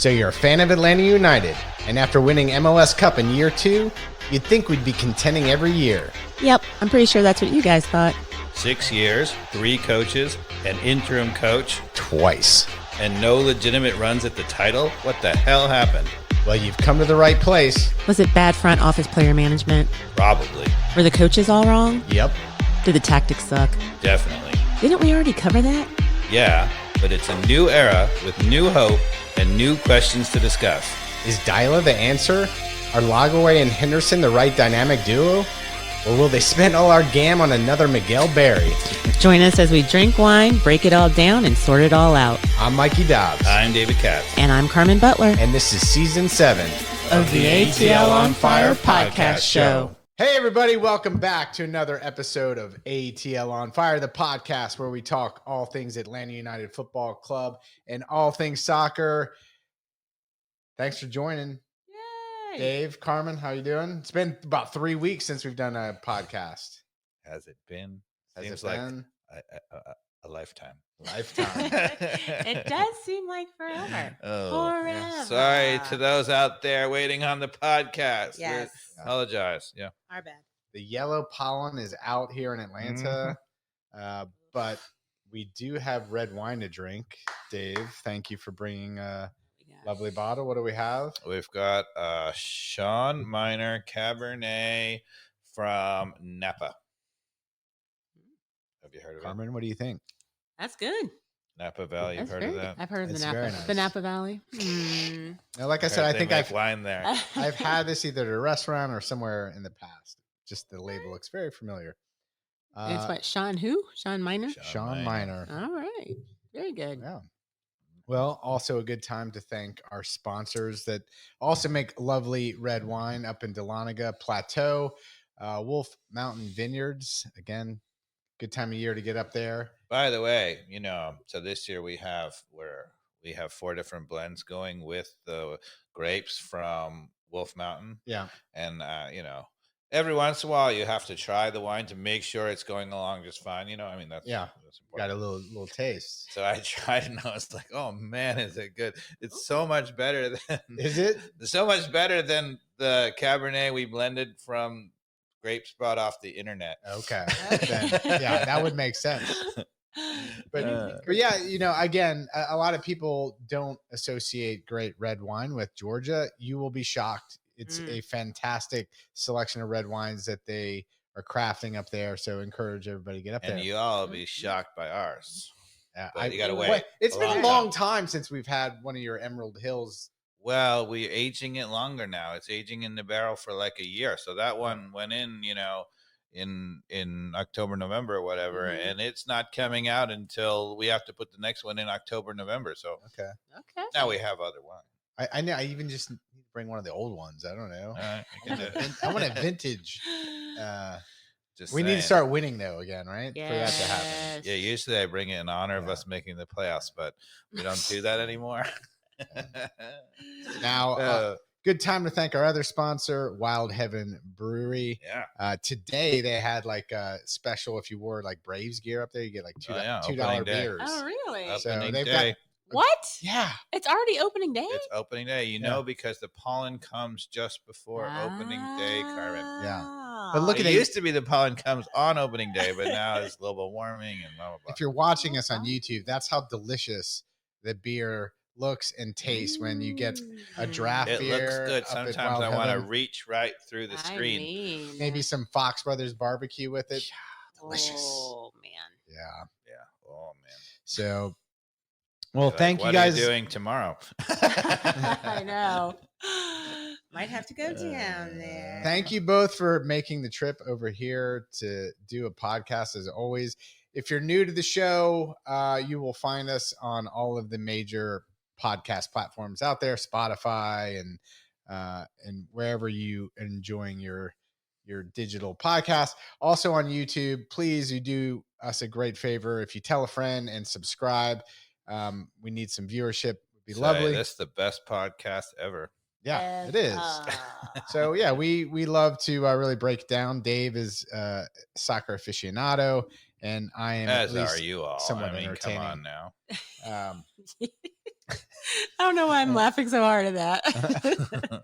So you're a fan of Atlanta United, and after winning MLS Cup in year 2, you'd think we'd be contending every year. Yep, I'm pretty sure that's what you guys thought. 6 years, 3 coaches, an interim coach, Twice. and no legitimate runs at the title? What the hell happened? Well, you've come to the right place. Was it bad front office player management? Probably. Were the coaches all wrong? Yep. Did the tactics suck? Definitely. Didn't we already cover that? Yeah, but it's a new era with new hope and new questions to discuss. Is Dyla the answer? Are Lagaway and Henderson the right dynamic duo? Or will they spend all our gam on another Miguel Berry? Join us as we drink wine, break it all down, and sort it all out. I'm Mikey Dobbs. I'm David Katz. And I'm Carmen Butler. And this is Season 7 of the ATL On Fire podcast show. Hey, everybody. Welcome back to another episode of ATL On Fire, the podcast where we talk all things Atlanta United Football Club and all things soccer. Thanks for joining. Yay! Dave, Carmen, how you doing? It's been about 3 weeks since we've done a podcast. Has it been? Has Seems it like been? a lifetime. Lifetime. It does seem like forever. Forever. Sorry to those out there waiting on the podcast. Yes. We apologize. Yeah. Our bad. The yellow pollen is out here in Atlanta, but we do have red wine to drink. Dave, thank you for bringing a lovely bottle. What do we have? We've got Sean Minor Cabernet from Napa. Have you heard of Carmen, what do you think? That's good. it? Napa Valley. You've heard of that? I've heard of It's the very Napa. nice. The Napa Valley. Now, like I said, I They think make I've wine there. I've had this either at a restaurant or somewhere in the past. Just the label looks very familiar. It's what? Sean who? Sean Minor? Sean Minor. All right. Very good. Yeah. Well, also a good time to thank our sponsors that also make lovely red wine up in Dahlonega Plateau, Wolf Mountain Vineyards. Again, good time of year to get up there. By the way, so this year we have 4 different blends going with the grapes from Wolf Mountain. Yeah. And every once in a while you have to try the wine to make sure it's going along just fine. That's that's important. Got a little taste. So I tried and I was like, oh man, is it good? It's so much better than Is it? so much better than the Cabernet we blended from grapes brought off the internet. Okay. Then, yeah, that would make sense. But yeah, again, a lot of people don't associate great red wine with Georgia. You will be shocked. It's a fantastic selection of red wines that they are crafting up there. So encourage everybody to get up there. And you all will be shocked by ours. But you got to Wait, wait. it's been a long time since we've had one of your Emerald Hills. Well, we're aging it longer now. It's aging in the barrel for like a year. So that one went in, in October, November, or whatever, and it's not coming out until we have to put the next one in October, November. So Okay. now we have other wine. I know. I even just need to bring one of the old ones. I don't know. All right, you can do it. I want a vintage. Just We need to saying. start winning though again, right? Yes. For that to happen. Yeah, usually I bring it in honor of us making the playoffs, but we don't do that anymore. Now, good time to thank our other sponsor, Wild Heaven Brewery. Yeah. Today they had like a special. If you wore like Braves gear up there, you get like $2 opening day. beers. Oh, really? So Opening they've day. What? Yeah. It's already opening day? It's opening day, because the pollen comes just before opening day, Carmen. Yeah. But look It at used to be the pollen comes on opening day, but now it's global warming and blah, blah, blah. If you're watching us on YouTube, that's how delicious the beer looks and tastes when you get a draft It beer. looks good. up at Sometimes Wild I want to Heaven. reach right through the screen. Maybe some Fox Brothers barbecue with it. Delicious. Oh, man. Yeah. Yeah. Oh, man. So, well, Like, thank you what guys. are you doing tomorrow? I know. Might have to go down there. Thank you both for making the trip over here to do a podcast as always. If you're new to the show, you will find us on all of the major podcast platforms out there, Spotify and wherever you are enjoying your digital podcast. Also on YouTube, please, you do us a great favor if you tell a friend and subscribe. We need some viewership. Would be lovely. That's the best podcast ever. Yeah, it is. So yeah, we love to really break it down. Dave is a soccer aficionado, and I am As at least are you all. somewhat I mean, entertaining. come on now. I don't know why I'm laughing so hard at that.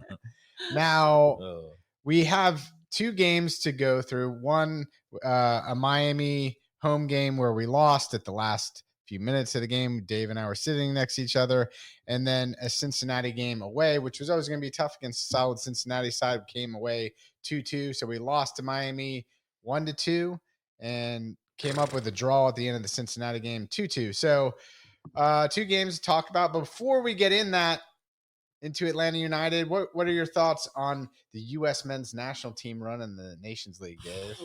Now, Oh. we have 2 games to go through. One, a Miami home game where we lost at the last few minutes of the game. Dave and I were sitting next to each other. And then a Cincinnati game away, which was always going to be tough against the solid Cincinnati side. Came away 2-2. So we lost to Miami 1-2 and came up with a draw at the end of the Cincinnati game 2-2. So 2 games to talk about. But before we get into Atlanta United, what are your thoughts on the U.S. men's national team running the Nations League, Dave?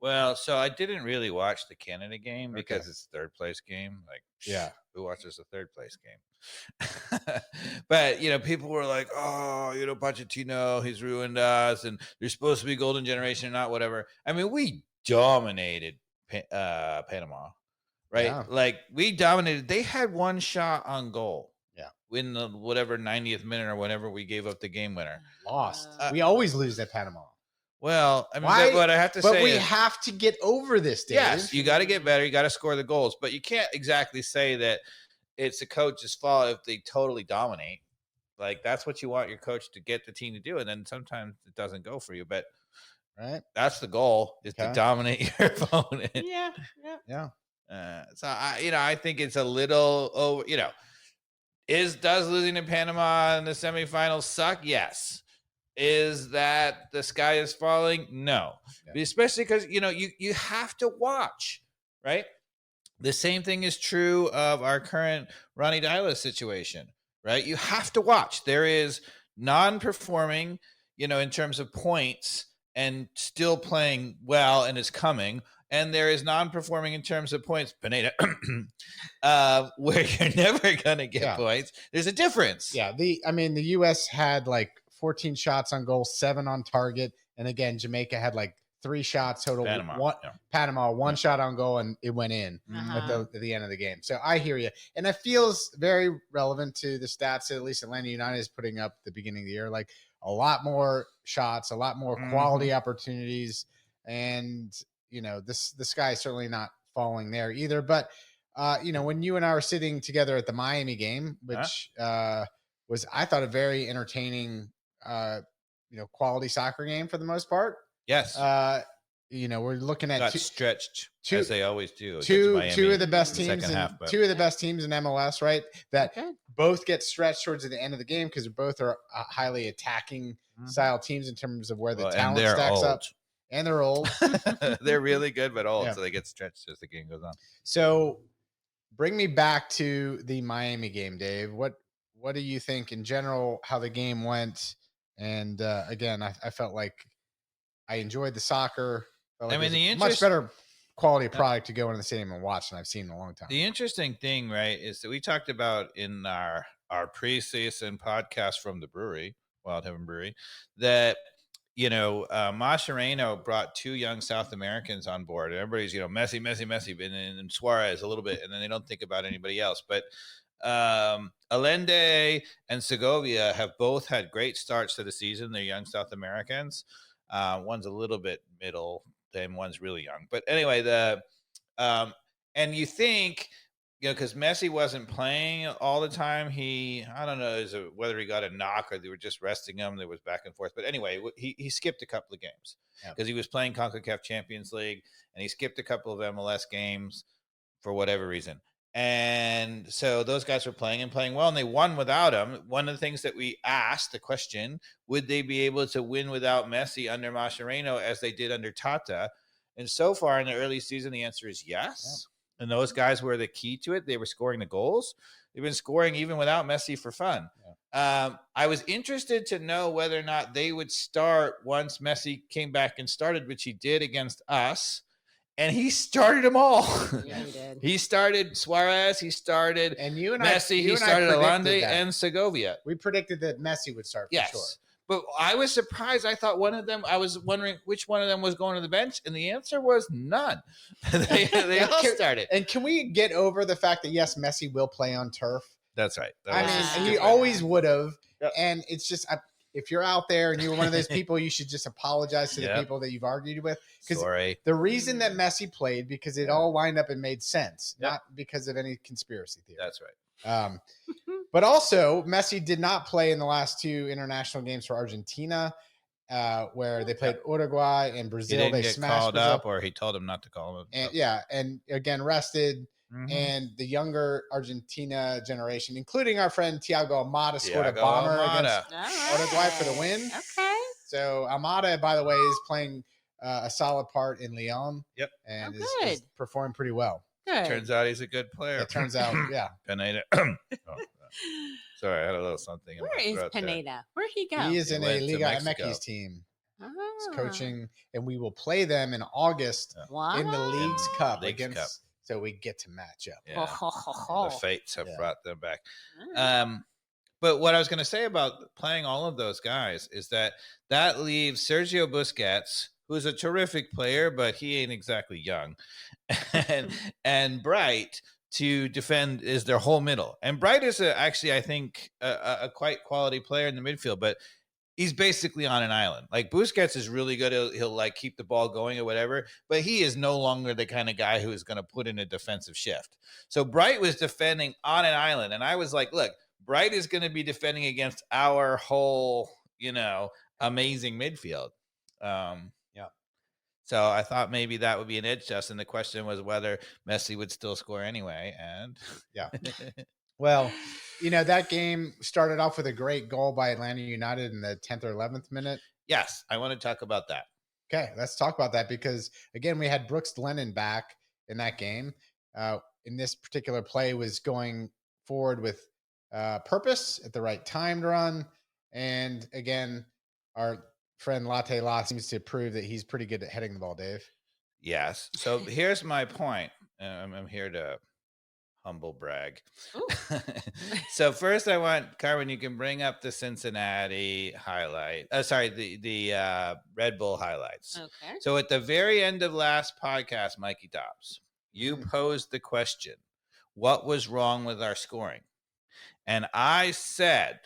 Well, so I didn't really watch the Canada game because Okay. it's a third place game. Like, Yeah. who watches a third place game? But, people were like, oh, Pochettino, he's ruined us, and they're supposed to be golden generation or not, whatever. I mean, we dominated Panama, right? Yeah. Like, we dominated. They had one shot on goal. Yeah. In the whatever 90th minute or whenever we gave up the game winner. Lost. We always lose at Panama. Well, I mean, Why? what I have to But say we is, have to get over this, Dave. yes, you got to get better. You got to score the goals, but you can't exactly say that it's the coach's fault if they totally dominate. Like, that's what you want your coach to get the team to do, and then sometimes it doesn't go for you. But right, that's the goal: is to dominate your opponent. Yeah. So I think it's a little over. Does losing to Panama in the semifinals suck? Yes. Is that the sky is falling? No. Yeah. Especially because you have to watch, right? The same thing is true of our current Ronnie Dyla situation, right? You have to watch. There is non-performing, in terms of points and still playing well and is coming. And there is non-performing in terms of points, Pineda, where you're never going to get points. There's a difference. Yeah. The U.S. had like 14 shots on goal, 7 on target. And again, Jamaica had like 3 shots total. Panama, 1 shot on goal, and it went in at the end of the game. So I hear you. And it feels very relevant to the stats that at least Atlanta United is putting up at the beginning of the year. Like a lot more shots, a lot more quality opportunities. And the sky is certainly not falling there either. But, when you and I were sitting together at the Miami game, which was, I thought, a very entertaining, quality soccer game for the most part. Yes. We're looking at stretched as they always do. Two of the best teams, two of the best teams in MLS, right? That both get stretched towards the end of the game because both are highly attacking style teams in terms of where the talent stacks up. And they're old. They're really good, but old, so they get stretched as the game goes on. So, bring me back to the Miami game, Dave. What do you think in general how the game went? And again, I felt like I enjoyed the soccer. I mean, the much better quality of product to go into the stadium and watch than I've seen in a long time. The interesting thing, right, is that we talked about in our pre-season podcast from the brewery, Wild Heaven Brewery, that Mascherano brought 2 young South Americans on board. And everybody's, Messi, and Suarez a little bit, and then they don't think about anybody else. But Allende and Segovia have both had great starts to the season. They're young South Americans. One's a little bit middle, and one's really young. But anyway, and you think, because Messi wasn't playing all the time. I don't know whether he got a knock or they were just resting him. There was back and forth. But anyway, he skipped a couple of games because he was playing CONCACAF Champions League, and he skipped a couple of MLS games for whatever reason. And so those guys were playing well, and they won without him. One of the things that we asked the question, would they be able to win without Messi under Mascherano as they did under Tata? And so far in the early season, the answer is yes. Yeah. And those guys were the key to it. They were scoring the goals. They've been scoring even without Messi for fun. Yeah. I was interested to know whether or not they would start once Messi came back and started, which he did against us. And he started them all. Yeah, he did. He started Suarez. He started Messi. He started Allende and Segovia. We predicted that Messi would start for sure. But I was surprised. I thought one of them, I was wondering which one of them was going to the bench, and the answer was none. they all started. And can we get over the fact that, yes, Messi will play on turf? That's right. He always would have. Yep. And it's just, if you're out there and you're one of those people, you should just apologize to the people that you've argued with. Because the reason that Messi played, because it all lined up and made sense, not because of any conspiracy theory. That's right. But also, Messi did not play in the last 2 international games for Argentina, where they played Uruguay and He Brazil. didn't They get smashed called Brazil. up, or he told him not to call him. And and again rested. Mhm. And the younger Argentina generation, including our friend Thiago Almada, scored a Thiago bomber Almada. against Uruguay for the win. Okay. So Almada, by the way, is playing a solid part in Lyon. Yep. And Oh, is performing pretty well. Good. Turns out he's a good player. It turns out, yeah. Pineda. Sorry, I had a little something in Where my is throat there. Pineda? Where'd he go? He is He in a went to Liga Mexico. MX team. He's Ah. coaching, and we will play them in August What? in the Leagues Cup Leagues against. Cup. So we get to match up. Yeah. Oh. The fates have Yeah. brought them back. Ah. But what I was going to say about playing all of those guys is that leaves Sergio Busquets, who's a terrific player, but he ain't exactly young, and Bright to defend is their whole middle. And Bright is actually, I think, a quite quality player in the midfield, but he's basically on an island. Like Busquets is really good. He'll like keep the ball going or whatever, but he is no longer the kind of guy who is going to put in a defensive shift. So Bright was defending on an island. And I was like, look, Bright is going to be defending against our whole, amazing midfield. Yeah. So I thought maybe that would be an edge test. And the question was whether Messi would still score anyway. And yeah. Well, that game started off with a great goal by Atlanta United in the 10th or 11th minute. Yes, I want to talk about that. Okay, let's talk about that because, again, we had Brooks Lennon back in that game. In this particular play was going forward with purpose at the right time to run. And, again, our friend Latte La seems to prove that he's pretty good at heading the ball, Dave. Yes. So here's my point. I'm here to humble brag. So first I want Carmen, you can bring up the Cincinnati highlight. The Red Bull highlights. Okay. So at the very end of last podcast, Mikey Dobbs, you posed the question, what was wrong with our scoring? And I said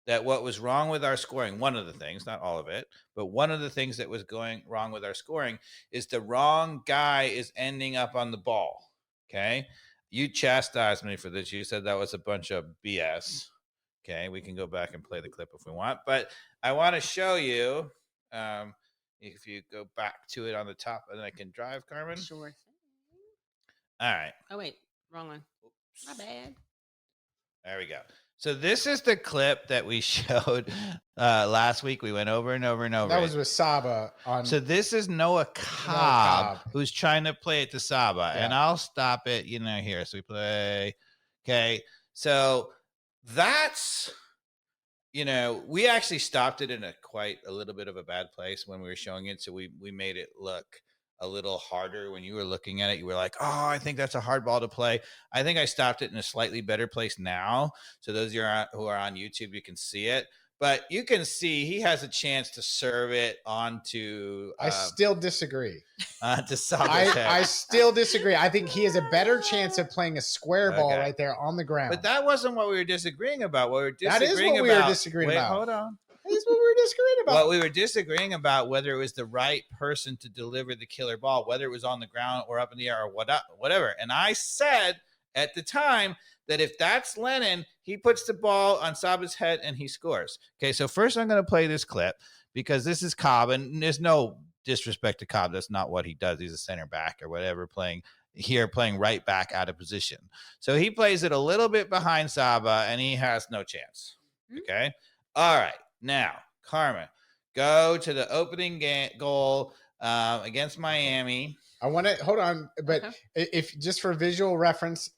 that what was wrong with our scoring, one of the things, not all of it, but one of the things that was going wrong with our scoring is the wrong guy is ending up on the ball. Okay. You chastised me for this. You said that was a bunch of BS. Okay, we can go back and play the clip if we want. But I want to show you, if you go back to it on the top, and I can drive, Carmen. Sure thing. All right. Oh, wait. Wrong one. My bad. There we go. So this is the clip that we showed last week. We went over and over and over. That was with Saba on. So this is Noah Cobb, who's trying to play it to Saba. Yeah. And I'll stop it, here. So we play. Okay. So that's, we actually stopped it in a little bit of a bad place when we were showing it. So we made it look a little harder. When you were looking at it, you were like, oh, I think that's a hard ball to play. I think I stopped it in a slightly better place now. So those of you who are on YouTube, you can see it. But you can see he has a chance to serve it onto. I still disagree. To Saba's head. I still disagree. I think he has a better chance of playing a square ball right there on the ground. But that wasn't what we were disagreeing about. What we were disagreeing that is what we were disagreeing about. Hold on. That is what we were disagreeing about. What we were disagreeing about whether it was the right person to deliver the killer ball, whether it was on the ground or up in the air or whatever. And I said at the time that if that's Lennon, he puts the ball on Saba's head and he scores. Okay, so first I'm going to play this clip because this is Cobb, and there's no disrespect to Cobb. That's not what he does. He's a center back or whatever, playing right back out of position. So he plays it a little bit behind Saba, and he has no chance. Okay? All right. Now, Carmen, go to the opening goal against Miami. I want to hold on, but if just for visual reference,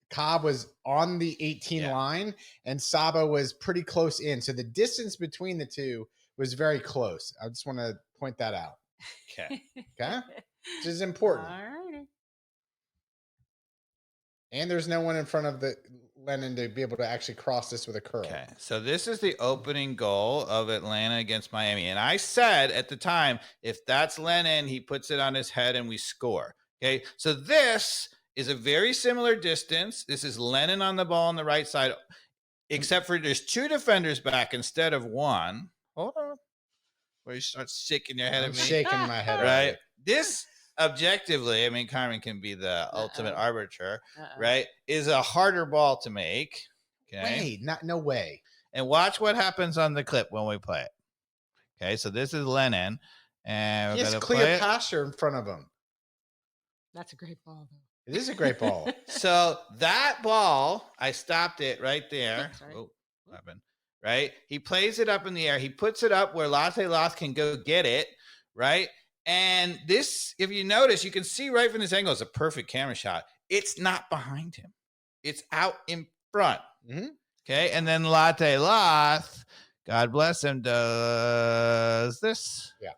Cobb was on the 18 line and Saba was pretty close in. So the distance between the two was very close. I just want to point that out. Okay. Okay. Which is important. All right. And there's no one in front of the Lennon to be able to actually cross this with a curl. Okay. So this is the opening goal of Atlanta against Miami. And I said at the time, if that's Lennon, he puts it on his head and we score. Okay. So this is a very similar distance. This is Lennon on the ball on the right side, except for there's two defenders back instead of one. Hold on. Where you start shaking your head at me. Shaking my head. Right. This objectively, I mean, Carmen can be the ultimate arbiter, right? Is a harder ball to make. Okay. No way. And watch what happens on the clip when we play it. Okay, so this is Lennon, and He we're has gonna play it. Cleopatra in front of him. That's a great ball, though. It is a great ball. So that ball, I stopped it right there. Sorry. Oh, what happened? Right? He plays it up in the air. He puts it up where Latte Loth can go get it, right? And this, if you notice, you can see right from this angle, it's a perfect camera shot. It's not behind him. It's out in front. Mm-hmm. Okay, and then Latte Loth, God bless him, does this. Yeah.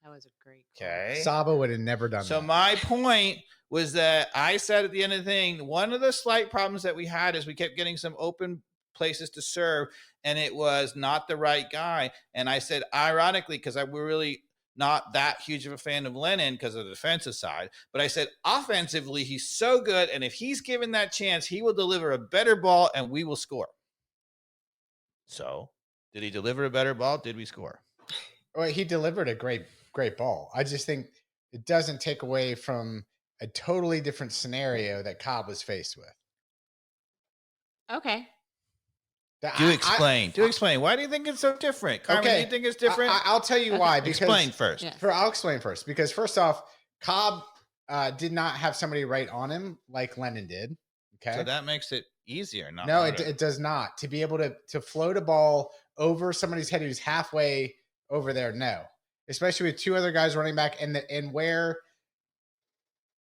That was a great call. Okay. Saba would have never done So that. my point was that I said at the end of the thing, one of the slight problems that we had is we kept getting some open places to serve, and it was not the right guy. And I said, ironically, because we're really not that huge of a fan of Lennon because of the defensive side, but I said offensively, he's so good, and if he's given that chance, he will deliver a better ball, and we will score. So, did he deliver a better ball? Did we score? Well, he delivered a great ball. I just think it doesn't take away from a totally different scenario that Cobb was faced with. Okay. Do explain. Why do you think it's so different? Carmen, Okay. do you think it's different? I'll tell you why. Because Explain first. Yeah. I'll explain first. Because first off, Cobb did not have somebody right on him like Lennon did. Okay. So that makes it easier. Not No, harder. it does not. To be able to float a ball over somebody's head who's halfway over there, no. Especially with two other guys running back, and where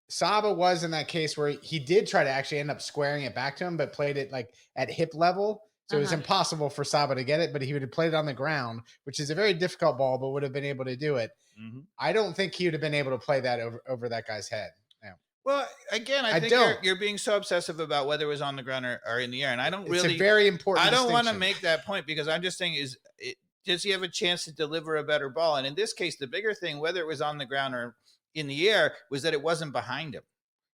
Saba was in that case where he did try to actually end up squaring it back to him, but played it like at hip level. So it was impossible for Saba to get it, but he would have played it on the ground, which is a very difficult ball, but would have been able to do it. Mm-hmm. I don't think he would have been able to play that over that guy's head. No. Well, again, I think you're being so obsessive about whether it was on the ground or in the air, and I don't really. It's a very important. I don't want to distinction. make that point because I'm just saying does he have a chance to deliver a better ball? And in this case, the bigger thing, whether it was on the ground or in the air, was that it wasn't behind him.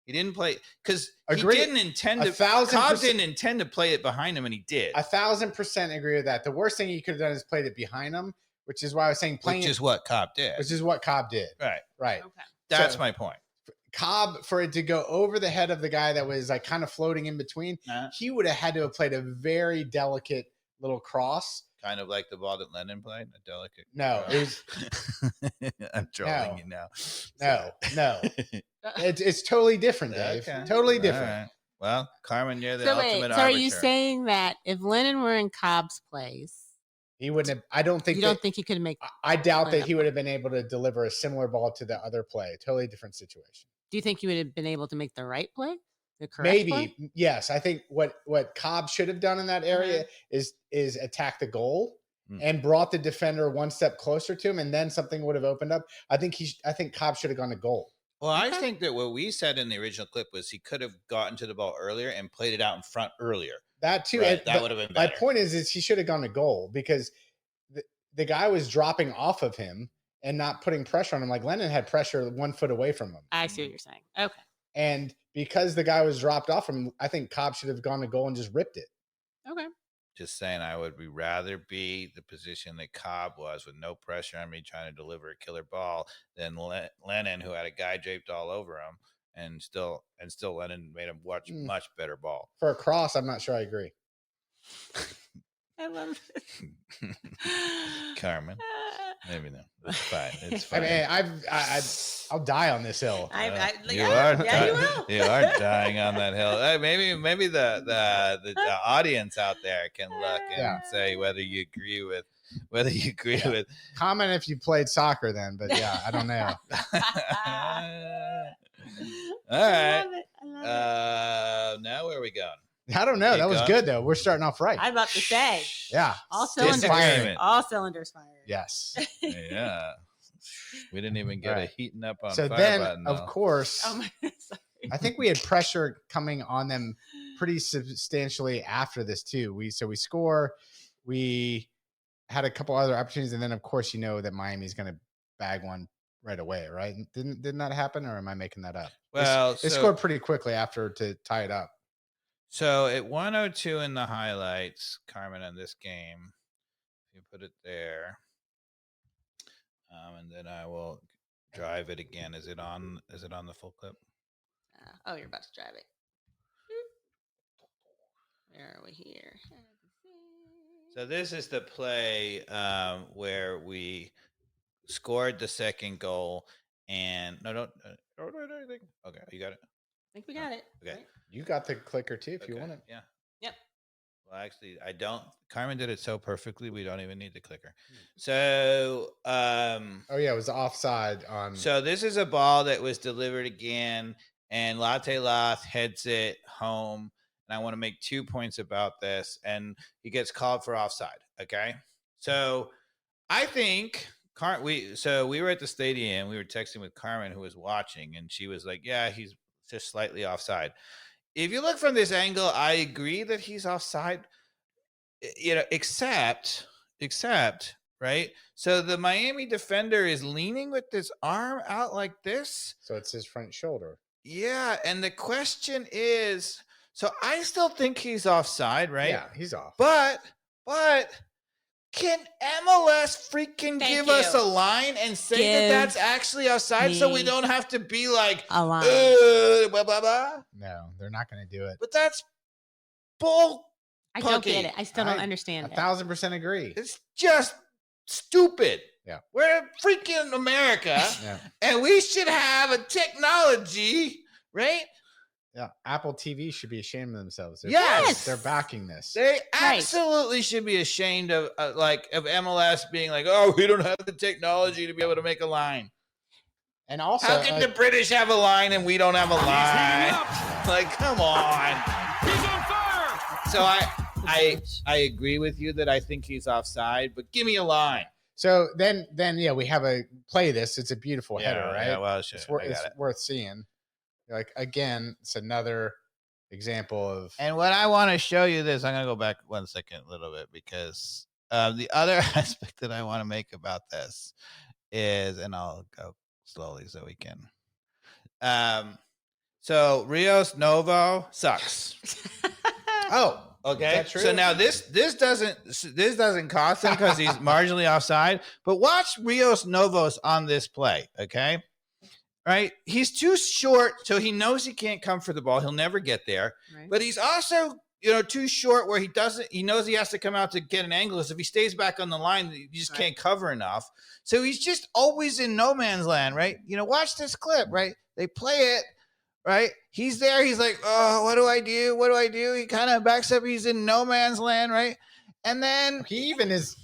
He didn't play because he didn't intend to. Cobb didn't intend to play it behind him, and he did. 1,000% agree with that. The worst thing he could have done is played it behind him, which is why I was saying which is what Cobb did. Which is what Cobb did. Right. Okay. That's my point. Cobb, for it to go over the head of the guy that was like kind of floating in between, he would have had to have played a very delicate little cross. Kind of like the ball that Lennon played, a delicate. No, it was. I'm trolling you now. No. It's totally different, Dave. Okay. Totally different. Right. Well, Carmen, you're the So ultimate wait, arbiter. so are you saying that if Lennon were in Cobb's place, he wouldn't have? I don't think. You don't think he could make? I doubt that he would have been able to deliver a similar ball to the other play. Totally different situation. Do you think he would have been able to make the right play? The correct Maybe, play? yes. I think what Cobb should have done in that area is attack the goal and brought the defender one step closer to him, and then something would have opened up. I think Cobb should have gone to goal. Well, I think that what we said in the original clip was he could have gotten to the ball earlier and played it out in front earlier. That too. Right, that would have been better. My point is he should have gone to goal because the guy was dropping off of him and not putting pressure on him. Like Lennon had pressure 1 foot away from him. I see what you're saying. Okay. And because the guy was dropped off from him, I think Cobb should have gone to goal and just ripped it. Okay. Just saying, I would rather be the position that Cobb was with no pressure on me trying to deliver a killer ball than Lennon, who had a guy draped all over him, and still Lennon made him watch much better ball. For a cross, I'm not sure I agree. I love it. Carmen. Maybe no. It's fine. It's fine. I mean, I'll die on this hill. You you will. You are dying on that hill. Maybe the audience out there can look and say whether you agree with Comment if you played soccer then, but yeah, I don't know. All right. I love it. Now where are we going? I don't know. That was good though. We're starting off right. I'm about to say. Yeah. All cylinders fired. All cylinders fired. Yes. Yeah. We didn't even get a heating up on so fire then, button, of course, sorry. I think we had pressure coming on them pretty substantially after this too. We score. We had a couple other opportunities, and then of course you know that Miami's going to bag one right away, right? Didn't that happen, or am I making that up? Well, they scored pretty quickly after to tie it up. So at 102 in the highlights, Carmen, on this game, you put it there, and then I will drive it again. Is it on the full clip? You're about to drive it. Where are we here? So this is the play where we scored the second goal, and don't do anything. Okay, you got it. I think we got it. Okay. Right? You got the clicker too if you want it. Yeah. Yep. Well, actually, I don't. Carmen did it so perfectly, we don't even need the clicker. So, Oh yeah, it was offside on. so this is a ball that was delivered again, and Latte Loth heads it home. And I want to make 2 points about this, and he gets called for offside. Okay, so I think we were at the stadium. We were texting with Carmen, who was watching, and she was like, "Yeah, he's just slightly offside." If you look from this angle, I agree that he's offside. Except, right? So the Miami defender is leaning with his arm out like this. So it's his front shoulder. Yeah, and the question is, so I still think he's offside, right? Yeah, he's off. But can MLS freaking give us a line and say that that's actually offside, so we don't have to be like A line. blah blah blah? No, they're not going to do it. But that's bull. I don't get it. I still don't understand it. 1,000% agree. It's just stupid. Yeah. We're freaking America, Yeah. and we should have a technology, right? Yeah, Apple TV should be ashamed of themselves. Yes! They're backing this. They absolutely should be ashamed of MLS being like, oh, we don't have the technology to be able to make a line. And also, How can the British have a line and we don't have a line? Like, come on. He's on fire. So I agree with you that I think he's offside, but give me a line. So then yeah, we have a play this. It's a beautiful header, right? Yeah, well, sure. It's worth seeing. Like, again, it's another example of. And what I want to show you this, I'm going to go back 1 second a little bit, because the other aspect that I want to make about this is, and I'll go slowly so we can. So Rios Novo sucks. Oh, okay. Is that true? So now this doesn't cost him because he's marginally offside. But watch Rios Novos on this play. Okay. Right. He's too short, so he knows he can't come for the ball. He'll never get there. Right. But he's also, too short where he knows he has to come out to get an angle. So if he stays back on the line, you just can't cover enough. So he's just always in no man's land, right? Watch this clip, right? They play it, right? He's there. He's like, oh, what do I do? What do I do? He kind of backs up. He's in no man's land, right? And then he even is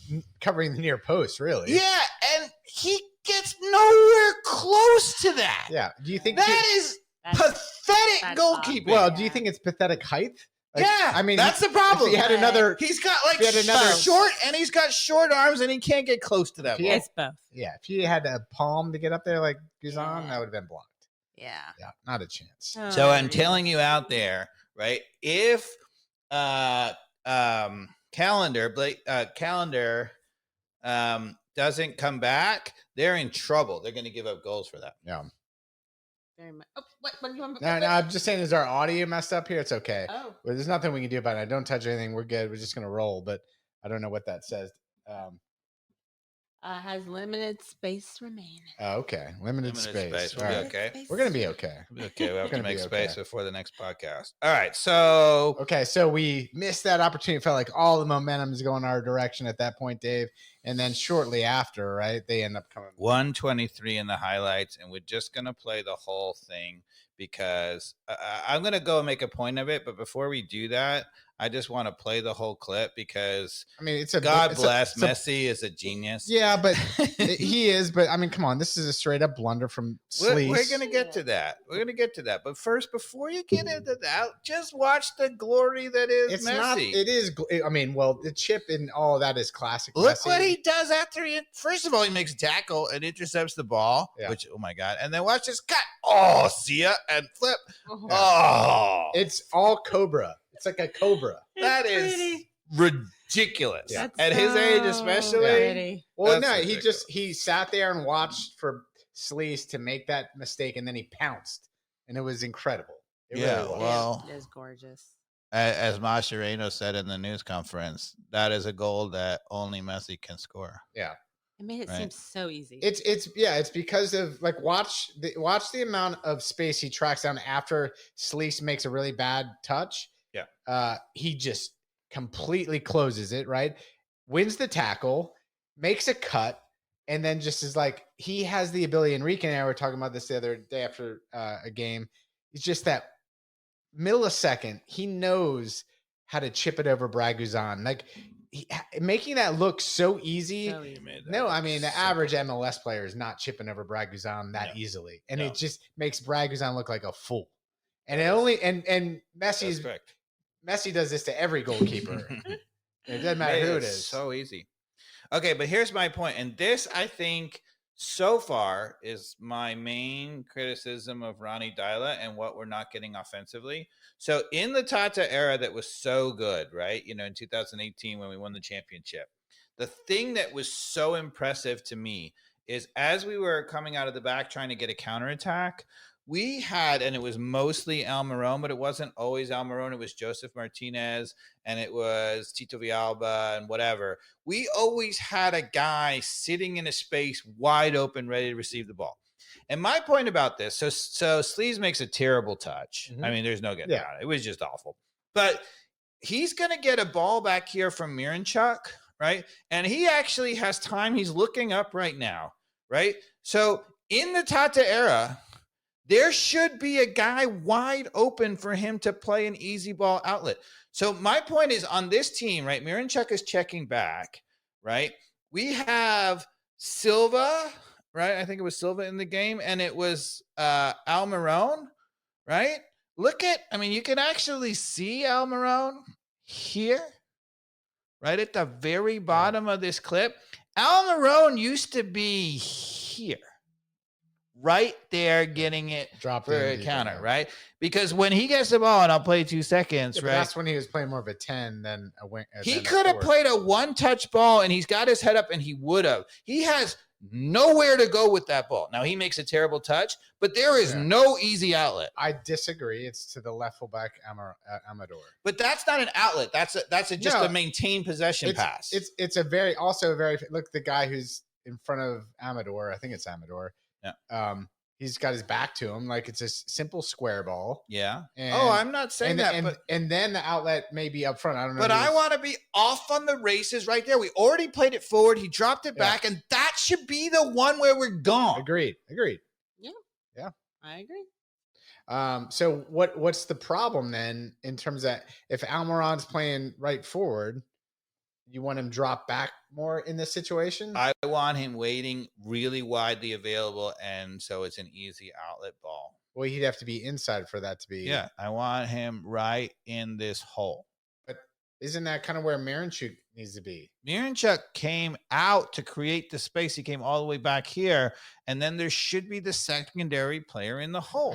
covering the near post, really. Yeah, and he gets nowhere close to that. Yeah. Do you think that is pathetic goalkeeping? Well, do you think it's pathetic height? Like, yeah, I mean, that's the problem. He had another. He's got short, and he's got short arms, and he can't get close to that ball. It's both. Yeah, if he had a palm to get up there like Guzan, that would have been blocked. Yeah, not a chance. Oh, so I'm telling you out there, right? If Calendar doesn't come back, they're in trouble. They're going to give up goals for that. Yeah. Very much. Oh, what do you want? No, I'm just saying, is our audio messed up here? It's okay. Oh. Well, there's nothing we can do about it. Don't touch anything. We're good. We're just going to roll, but I don't know what that says. Has limited space remaining. Oh, okay. Limited space. We'll be okay. We're going to be okay. We'll be okay. We have to make space okay. before the next podcast. All right. So. Okay. So we missed that opportunity. It felt like all the momentum is going our direction at that point, Dave. And then shortly after, right, they end up coming. 123 in the highlights. And we're just going to play the whole thing because I'm going to go and make a point of it. But before we do that, I just want to play the whole clip because God bless Messi is a genius. Yeah, but he is. But I mean, come on, this is a straight up blunder from Sleece. We're going to get to that. But first, before you get into that, just watch the glory that is Messi. It is. I mean, well, the chip and all of that is classic. Look Messi. what he does after he. First of all, he makes a tackle and intercepts the ball, which, oh my God. And then watch this cut. Oh, see ya and flip. Oh, it's all Cobra. It's like a cobra. That is ridiculous. Yeah. At his age, especially. Well, no, he sat there and watched for Sleece to make that mistake, and then he pounced, and it was incredible. It really was. Well, it is gorgeous. As Mascherano said in the news conference, that is a goal that only Messi can score. Yeah. It made it seem so easy. It's because of watch the amount of space he tracks down after Sleece makes a really bad touch. He just completely closes it, right? Wins the tackle, makes a cut, and then just is like, he has the ability. Enrique and I were talking about this the other day after a game. It's just that millisecond, he knows how to chip it over Braguzan. Like, making that look so easy. So easy. No, I mean, the average MLS player is not chipping over Braguzan that easily. And it just makes Braguzan look like a fool. And Messi does this to every goalkeeper. It doesn't matter who it is. So easy. Okay, but here's my point. And this, I think, so far is my main criticism of Ronnie Dyla and what we're not getting offensively. So in the Tata era that was so good, right? You know, in 2018 when we won the championship, the thing that was so impressive to me is as we were coming out of the back trying to get a counterattack, we had, and it was mostly Almiron, but it wasn't always Almiron. It was Joseph Martinez and it was Tito Villalba and whatever. We always had a guy sitting in a space wide open, ready to receive the ball. And my point about this, so Sleaze makes a terrible touch. I mean, there's no getting out. It was just awful. But he's going to get a ball back here from Miranchuk, right? And he actually has time. He's looking up right now, right? So in the Tata era, there should be a guy wide open for him to play an easy ball outlet. So my point is on this team, right? Miranchuk is checking back, right? We have Silva, right? I think it was Silva in the game, and it was Almiron, right? You can actually see Almiron here, right at the very bottom of this clip. Almiron used to be here. Right there, getting it Dropped for a counter, right? Because when he gets the ball, and I'll play 2 seconds, right? That's when he was playing more of a 10 than a wing. He could have played a one-touch ball, and he's got his head up, and he would have. He has nowhere to go with that ball. Now, he makes a terrible touch, but there is no easy outlet. I disagree. It's to the left fullback Amador. But that's not an outlet. That's just a maintained possession pass. It's a very look, the guy who's in front of Amador. I think it's Amador. Yeah. He's got his back to him, like it's a simple square ball. Yeah. And, I'm not saying that. And then the outlet may be up front. I don't know. But I want to be off on the races right there. We already played it forward. He dropped it back, and that should be the one where we're gone. Agreed. Yeah. I agree. So what's the problem then in terms of if Almiron's playing right forward? You want him drop back more in this situation? I want him waiting really widely available, and so it's an easy outlet ball. Well, he'd have to be inside for that to be. Yeah, I want him right in this hole. But isn't that kind of where Miranchuk needs to be? Miranchuk came out to create the space. He came all the way back here, and then there should be the secondary player in the hole.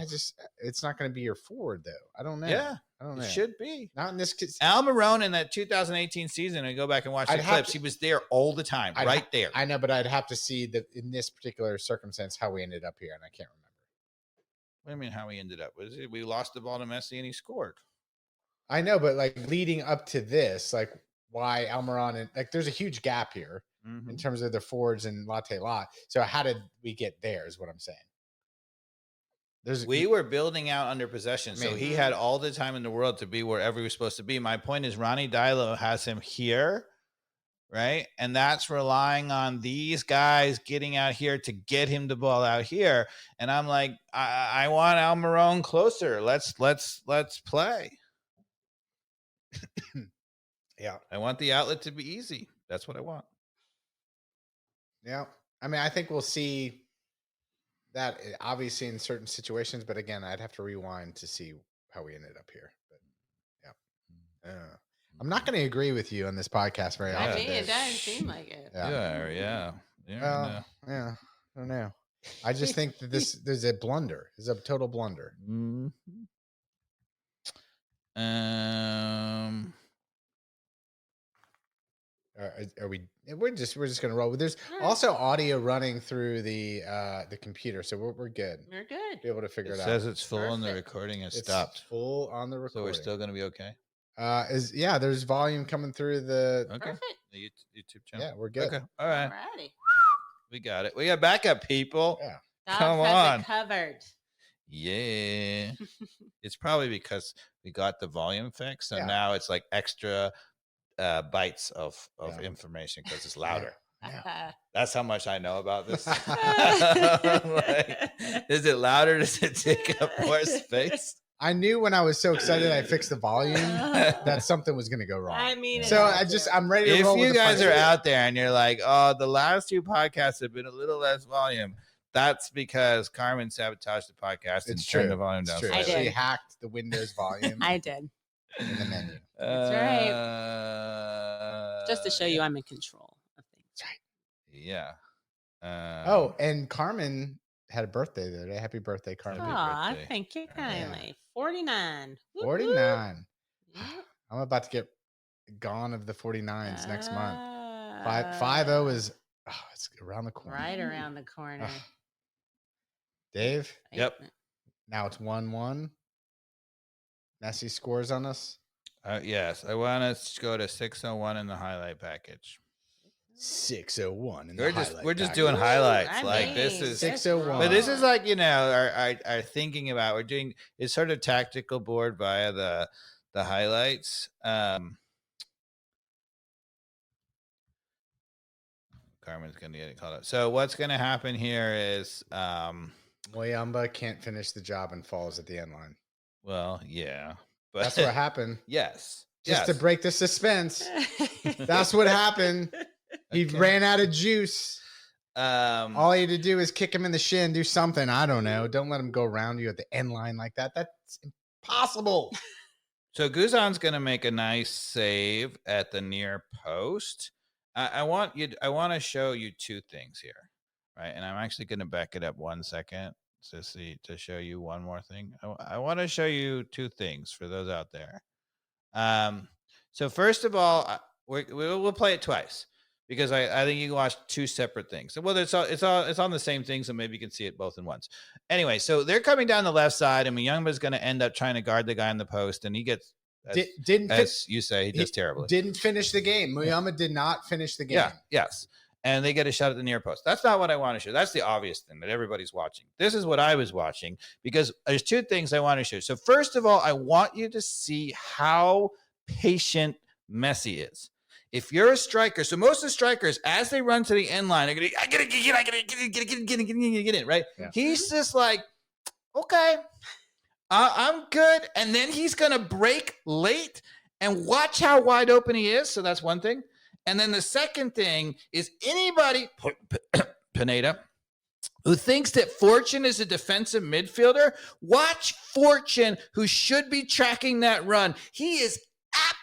It's not going to be your forward, though. I don't know. Yeah. I don't know. It should be. Not in this case. Almiron in that 2018 season, I go back and watch the clips. He was there all the time, right there. I know, but I'd have to see that in this particular circumstance how we ended up here, and I can't remember. What do you mean how we ended up? We lost the ball to Messi and he scored. I know, but like leading up to this, like why Almiron and like there's a huge gap here in terms of the forwards and Latte Lot. So how did we get there? Is what I'm saying. We were building out under possession, so he had all the time in the world to be wherever he was supposed to be. My point is Ronnie Dylo has him here, right? And that's relying on these guys getting out here to get him the ball out here. And I'm like, I want Almiron closer. Let's play. Yeah. I want the outlet to be easy. That's what I want. Yeah. I mean, I think we'll see that obviously in certain situations, but again, I'd have to rewind to see how we ended up here. But yeah, I'm not going to agree with you on this podcast very often. I mean, it doesn't seem like it. Yeah. I don't know. I just think that there's a blunder. There's a total blunder. Are we? We're just gonna roll. There's also audio running through the computer, so we're good. We're good. Be able to figure it out. It says it's full and the recording has stopped. Full on the recording, so we're still gonna be okay. There's volume coming through the Perfect. The YouTube channel. Yeah, we're good. Okay, all right. Alrighty. We got it. We got backup people. Yeah, Dobbs come has on. it covered. Yeah. It's probably because we got the volume fixed. So Yeah. now it's like extra bytes of Yeah. information because it's louder. Yeah. That's how much I know about this. Like, is it louder? Does it take up more space? I knew when I was so excited I fixed the volume that something was going to go wrong. I mean, So I'm ready to If roll you with the guys punches. are out there and you're like, oh, the last 2 podcasts have been a little less volume, that's because Carmen sabotaged the podcast and turned the volume down. True. I She did. hacked the Windows volume I did. in the menu. That's right. Just to show you I'm in control of things. Yeah. Oh, and Carmen had a birthday the other day. Happy birthday, Carmen. Aw, birthday. thank you kindly. 49. Whoop, 49. whoop. I'm about to get gone of the 49s next month. Ah, 5-0 is it's around the corner. right around the corner. Ugh. Dave, Yep. now it's 1-1. Messi scores on us. Yes, I want us to go to 601 in the highlight package. 601 in We're just doing highlights. I Like mean, this is 601. But this is like, our thinking about we're doing it's sort of tactical board via the highlights. Carmen's gonna get it called up. So what's gonna happen here is Moyamba can't finish the job and falls at the end line. well, yeah. But That's what happened. yes. Just yes. to break the suspense. That's what happened. He Okay. ran out of juice. All All you had to do is kick him in the shin, do something. I don't know. Don't let him go around you at the end line like that. That's impossible. So Guzan's going to make a nice save at the near post. I want to show you 2 things here, right? And I'm actually going to back it up 1 second to show you one more thing. I want to show you 2 things for those out there. So first of all, we'll play it twice because I think you can watch 2 separate things. So whether it's on the same thing, so maybe you can see it both in once. Anyway, so they're coming down the left side, and Muyumba's going to end up trying to guard the guy in the post, and he gets you say, he does terribly. Didn't finish the game. Muyamba did not finish the game. Yeah, yes. And they get a shot at the near post. That's not what I want to show. That's the obvious thing that everybody's watching. This is what I was watching because there's 2 things I want to show. So first of all, I want you to see how patient Messi is. If you're a striker, so most of the strikers, as they run to the end line, are going to, I gotta get in, right? Yeah. He's just like, okay, I'm good. And then he's going to break late and watch how wide open he is. So that's one thing. And then the second thing is anybody, Pineda, who thinks that Fortune is a defensive midfielder, watch Fortune, who should be tracking that run. He is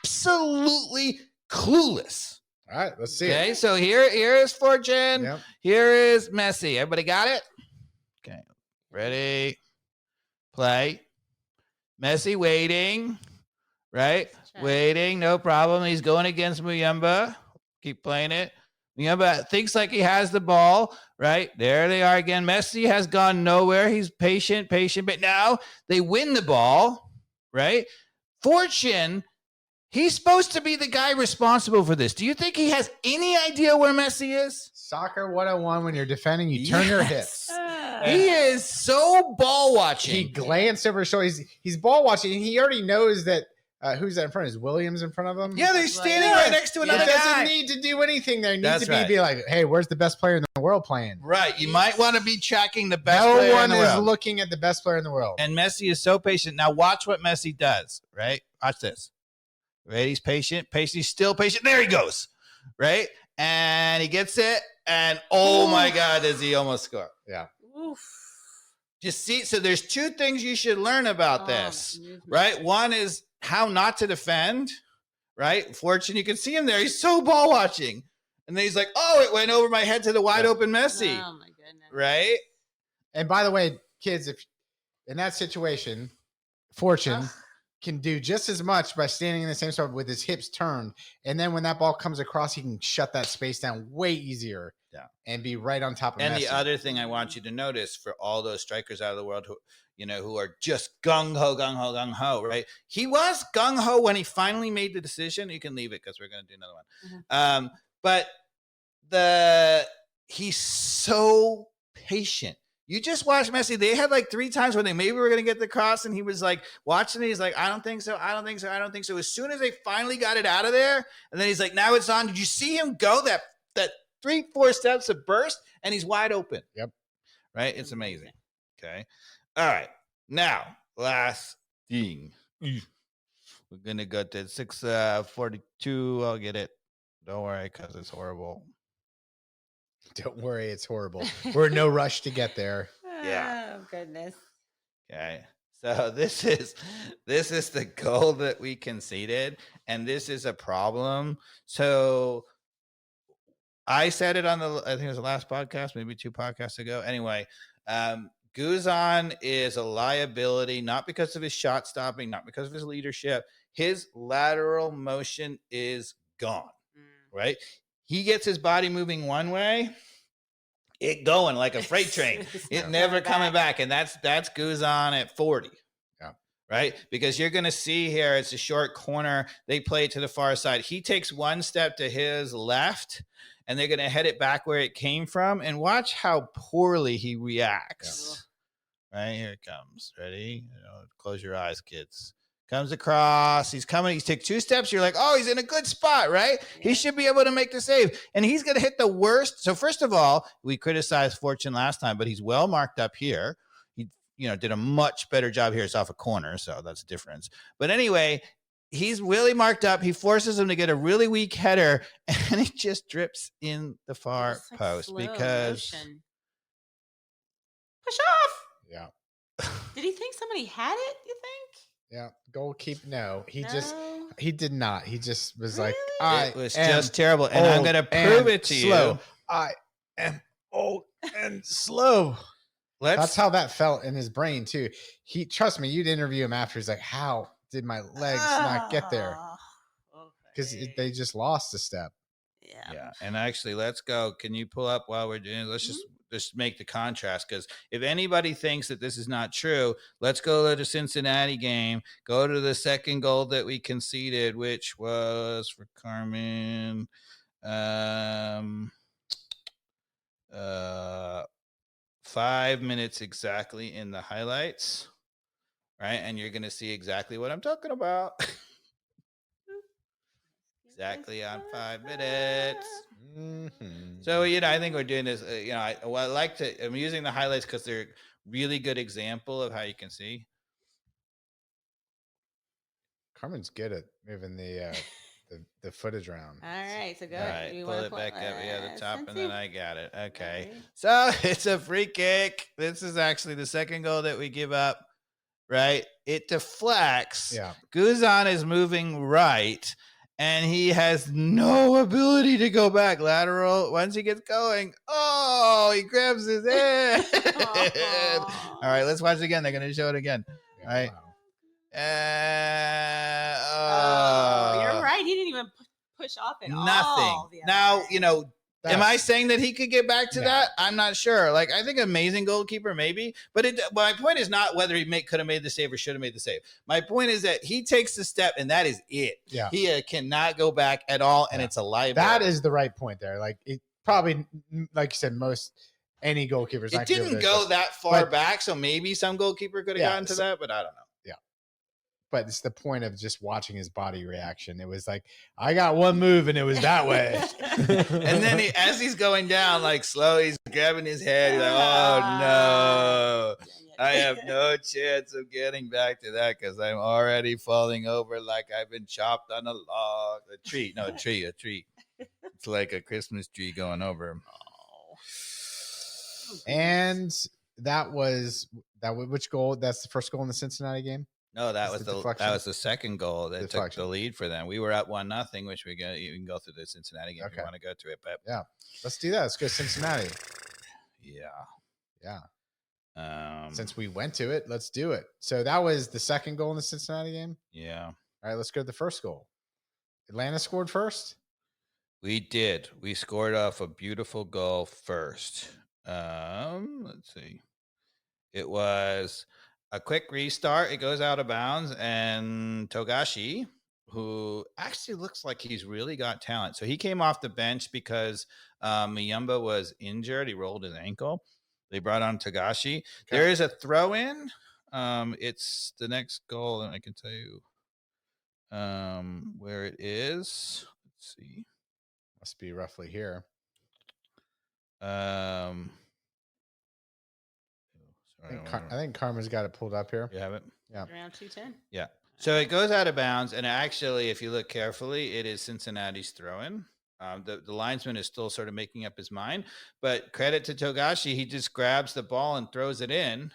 absolutely clueless. All right, let's see. Okay, so here is Fortune. Yep. Here is Messi. Everybody got it? Okay, ready, play. Messi waiting, right? Waiting, no problem. He's going against Muyamba. Keep playing it. Muyamba thinks like he has the ball, right? There they are again. Messi has gone nowhere. He's patient, but now they win the ball, right? Fortune, he's supposed to be the guy responsible for this. Do you think he has any idea where Messi is? Soccer 101, when you're defending, you turn your hips. He is so ball watching. He glanced over his shoulder. He's ball watching, and he already knows that who's that in front? Is Williams in front of him? Yeah, they're standing right next to another He doesn't guy. need to do anything there. He That's needs to be like, hey, where's the best player in the world playing? Right. You might want to be tracking the best No player one in the is world. looking at the best player in the world. And Messi is so patient. Now watch what Messi does, right? Watch this. Right? He's patient. He's still patient. There he goes. Right? And he gets it. And oh my God, does he almost score? Yeah. Oof. Just see, so there's 2 things you should learn about this, right? One is how not to defend, right? Fortune, you can see him there. He's so ball watching. And then he's like, oh, it went over my head to the wide open Messi, Oh my goodness. right? And by the way, kids, if in that situation, Fortune can do just as much by standing in the same spot with his hips turned. And then when that ball comes across, he can shut that space down way easier. Yeah. And be right on top of And Messi. the other thing I want you to notice for all those strikers out of the world who are just gung-ho, right? He was gung-ho when he finally made the decision. You can leave it because we're going to do another one. But he's so patient. You just watch Messi. They had like 3 times when they maybe were going to get the cross, and he was like watching it. He's like, I don't think so. I don't think so. I don't think so. As soon as they finally got it out of there, and then he's like, now it's on. Did you see him go that 3-4 steps of burst, and he's wide open? Yep. Right? It's amazing. Okay. All right. Now, last thing. We're going to go to 6:42. I'll get it. Don't worry, because it's horrible. Don't worry, it's horrible. We're in no rush to get there. Yeah. Oh, goodness. Okay. So this is the goal that we conceded, and this is a problem. So I said it on I think it was the last podcast, maybe 2 podcasts ago. Anyway, Guzan is a liability, not because of his shot stopping, not because of his leadership. His lateral motion is gone, right? He gets his body moving one way, it going like a freight train. It never coming back. And that's Guzan at 40. Yeah. Right? Because you're going to see here, it's a short corner. They play it to the far side. He takes one step to his left, and they're going to head it back where it came from. And watch how poorly he reacts. Yeah. Right? Here it comes. Ready? Close your eyes, kids. Comes across. He's coming. He's taking 2 steps. You're like, oh, he's in a good spot, right? Yeah. He should be able to make the save. And he's going to hit the worst. So first of all, we criticized Fortune last time, but he's well marked up here. He, did a much better job here. It's off a corner, so that's a difference. But anyway, he's really marked up. He forces him to get a really weak header, and it just drips in the far post because motion. Push off. Yeah. Did he think somebody had it? You think? Yeah, goalkeeper. No, he did not. He just was really? like, it was just terrible. And I'm going to prove it to slow. you. I am old and slow. That's how that felt in his brain too. Trust me, you'd interview him after. He's like, how did my legs not get there? Because they just lost a step. Yeah. And actually, let's go. Can you pull up while we're doing it? Let's just make the contrast, because if anybody thinks that this is not true, let's go to the Cincinnati game, go to the second goal that we conceded, which was for Carmen 5 minutes exactly in the highlights, right? And you're going to see exactly what I'm talking about. Exactly on 5 minutes. Mm-hmm. So, I think we're doing this. I'm using the highlights because they're really good example of how you can see. Carmen's good at moving the footage around. All right, so go. All right, you pull it back up. Yeah, the top, and then I got it. Okay. Right. So it's a free kick. This is actually the second goal that we give up. Right? It deflects. Yeah. Guzan is moving right. And he has no ability to go back lateral. Once he gets going, he grabs his head. All right, let's watch it again. They're going to show it again. All right. Wow. You're right. He didn't even push off at all. Nothing. Now, am I saying that he could get back to that? I'm not sure. Like, I think amazing goalkeeper, maybe. But my point is not whether he could have made the save or should have made the save. My point is that he takes the step, and that is it. Yeah. He cannot go back at all, and it's a liability. That is the right point there. Like, it probably, like you said, any goalkeepers. It didn't go that far back, so maybe some goalkeeper could have gotten to that, but I don't know. But it's the point of just watching his body reaction. It was like, I got one move and it was that way. And then as he's going down, like slow, he's grabbing his head. He's like, oh no, I have no chance of getting back to that because I'm already falling over like I've been chopped on a log. A tree. It's like a Christmas tree going over. And which goal? That's the first goal in the Cincinnati game? No, that was the second goal that took the lead for them. We were up 1-0, which you can go through the Cincinnati game if you want to go to it. But yeah, let's do that. Let's go Cincinnati. Yeah. Since we went to it, let's do it. So that was the second goal in the Cincinnati game. Yeah. All right, let's go to the first goal. Atlanta scored first. We did. We scored off a beautiful goal first. Let's see. It was a quick restart. It goes out of bounds, and Togashi, who actually looks like he's really got talent. So he came off the bench because Miyamba was injured. He rolled his ankle. They brought on Togashi. Okay. There is a throw in. It's the next goal, and I can tell you where it is. Let's see. Must be roughly here. I think Karma's got it pulled up here. You have it? Yeah. Around 210. Yeah. So it goes out of bounds, and actually, if you look carefully, it is Cincinnati's throw-in. The linesman is still sort of making up his mind, but credit to Togashi, he just grabs the ball and throws it in,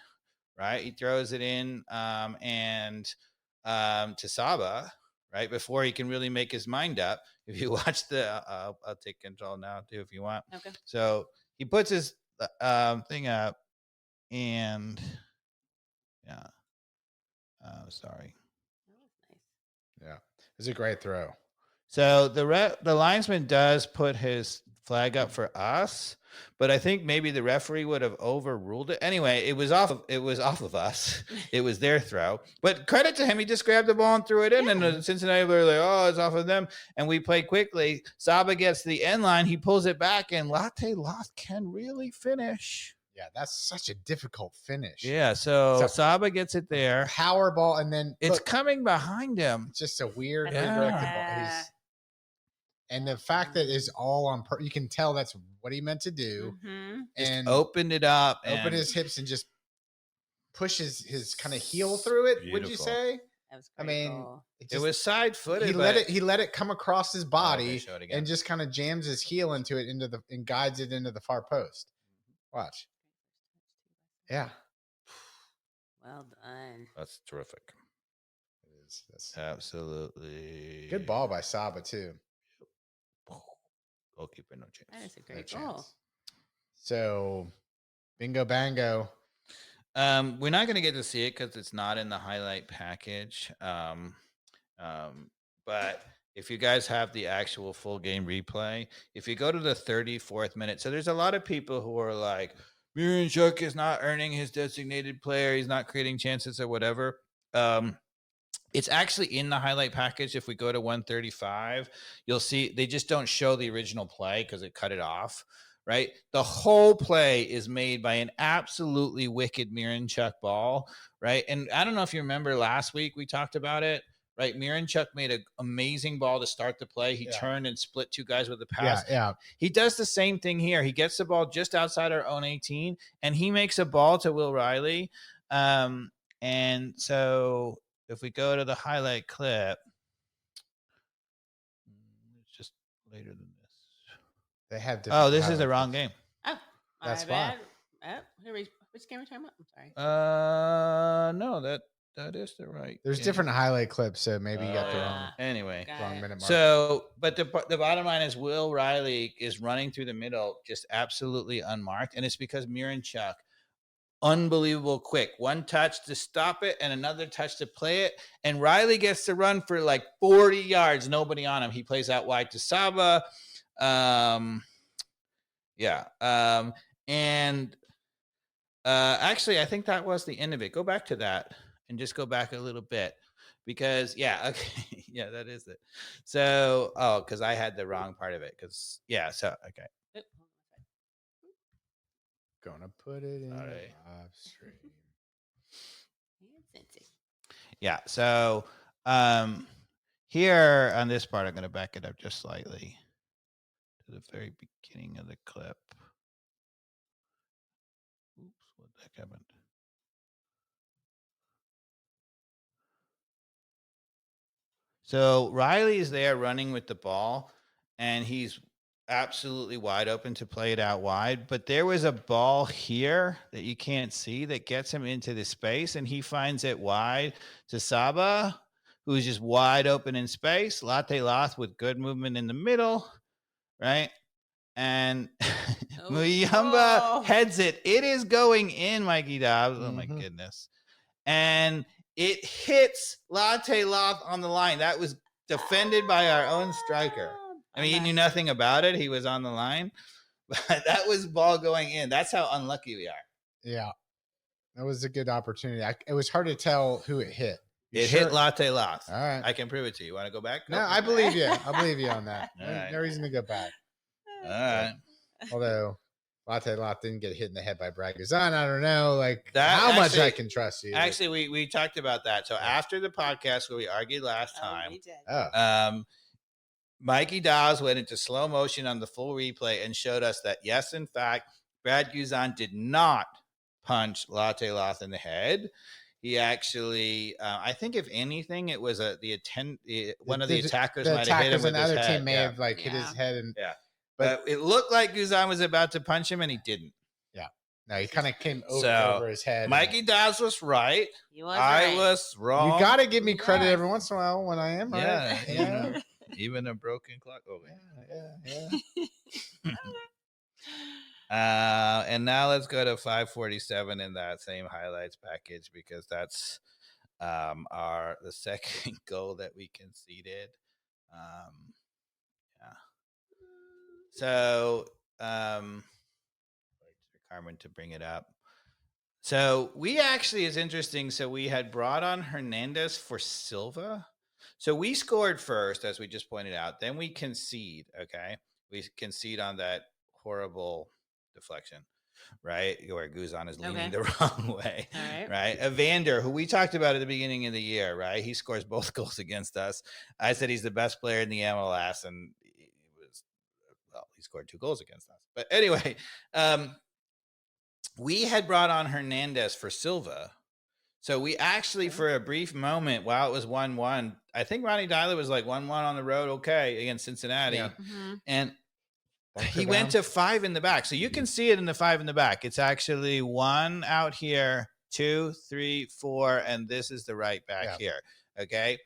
right? He throws it in to Saba, right, before he can really make his mind up. If you watch I'll take control now too if you want. Okay. So he puts his thing up, and yeah. Sorry. That was nice. Yeah. It was a great throw. So the linesman does put his flag up for us, but I think maybe the referee would have overruled it. Anyway, it was off of us. It was their throw. But credit to him, he just grabbed the ball and threw it in, and the Cincinnati were like, "Oh, it's off of them." And we played quickly. Saba gets to the end line, he pulls it back, and Latte Loth can really finish. Yeah, that's such a difficult finish. Yeah, so Saba gets it there. Power ball, and then It's coming behind him. It's just a weird Yeah. redirected ball. And the fact that it's all on you can tell that's what he meant to do. Mm-hmm. And Opened it up. open his hips and just pushes his kind of heel through it. Would you Beautiful. say? That was I great mean, goal. It was side footed. He let it come across his body show it again. and just kind of jams his heel into it and guides it into the far post. Watch. Yeah. Well done. That's terrific. It is. That's Absolutely. good ball by Saba too. Goalkeeper, no chance. That is a No great goal. chance. So, bingo bango. We're not going to get to see it because it's not in the highlight package. But if you guys have the actual full game replay, if you go to the 34th minute, so there's a lot of people who are like, Miranchuk is not earning his designated player. He's not creating chances or whatever. It's actually in the highlight package. If we go to 135, you'll see they just don't show the original play because it cut it off, right? The whole play is made by an absolutely wicked Miranchuk ball, right? And I don't know if you remember last week we talked about it, right? Miranchuk made an amazing ball to start the play. He turned and split two guys with a pass. Yeah. He does the same thing here. He gets the ball just outside our own 18, and he makes a ball to Will Riley. And so if we go to the highlight clip, it's just later than this. They have different. Oh, this is the wrong game. Oh, That's my bad. Which game are we talking about? I'm sorry. No, that is the right. There's game. different highlight clips, so maybe you got the wrong Anyway, Got it. minute mark. so but the bottom line is Will Riley is running through the middle just absolutely unmarked, and it's because Miranchuk, unbelievable quick, one touch to stop it and another touch to play it, and Riley gets to run for like 40 yards, nobody on him. He plays out wide to Saba. And actually I think that was the end of it. Go back to that and just go back a little bit because okay. Yeah, that is it. So because I had the wrong part of it okay. Oop, Gonna put it in All the right. live stream. Yeah. So here on this part, I'm going to back it up just slightly to the very beginning of the clip. Oops, what the heck happened? So Riley is there running with the ball, and he's absolutely wide open to play it out wide. But there was a ball here that you can't see that gets him into the space, and he finds it wide to Saba, who's just wide open in space. Latte Loth with good movement in the middle, right? And Muyamba heads it. It is going in, Mikey Dobbs. Oh, my goodness. And it hits Latte Loth on the line. That was defended by our own striker. I mean, he knew nothing about it. He was on the line. But that was ball going in. That's how unlucky we are. Yeah. That was a good opportunity. It was hard to tell who it hit. It hit Latte Loth. All right. I can prove it to you. Want to go back? No, I believe you. I believe you on that. All right. No reason to go back. All right. Although Latte Lot didn't get hit in the head by Brad Guzan. I don't know, like That how much actually- I can trust you. Actually, we talked about that. So after the podcast where we argued last Oh, time, we did. Mikey Dawes went into slow motion on the full replay and showed us that, yes, in fact, Brad Guzan did not punch Latte Loth in the head. He actually, I think, if anything, it was one of the attackers might have hit him with his another head. team may have like hit his head, and but it looked like Guzan was about to punch him, and he didn't. No, he kind of came over, So, over his head. Mikey Dawes was right. You was I right. was wrong. You got to give me credit Yes. every once in a while when I am right. Yeah, Yeah. Even a broken clock. Oh, Yeah. And now let's go to 547 in that same highlights package, because that's the second goal that we conceded. So Carmen to bring it up. So we actually is interesting. So we had brought on Hernandez for Silva. So we scored first, as we just pointed out. Then we concede. Okay, we concede on that horrible deflection, right, where Guzan is leaning the wrong way. All right. Right, Evander, who we talked about at the beginning of the year, right? He scores both goals against us. I said he's the best player in the MLS, and he scored 2 goals against us. But anyway, we had brought on Hernandez for Silva. So we actually, for a brief moment, while it was 1-1, I think Ronnie Dyler was like 1-1 on the road, okay, against Cincinnati. Yeah. Mm-hmm. And he went to 5 in the back. So you can see it in the 5 in the back. It's actually 1 out here, 2, 3, 4, and this is the right back here. Okay.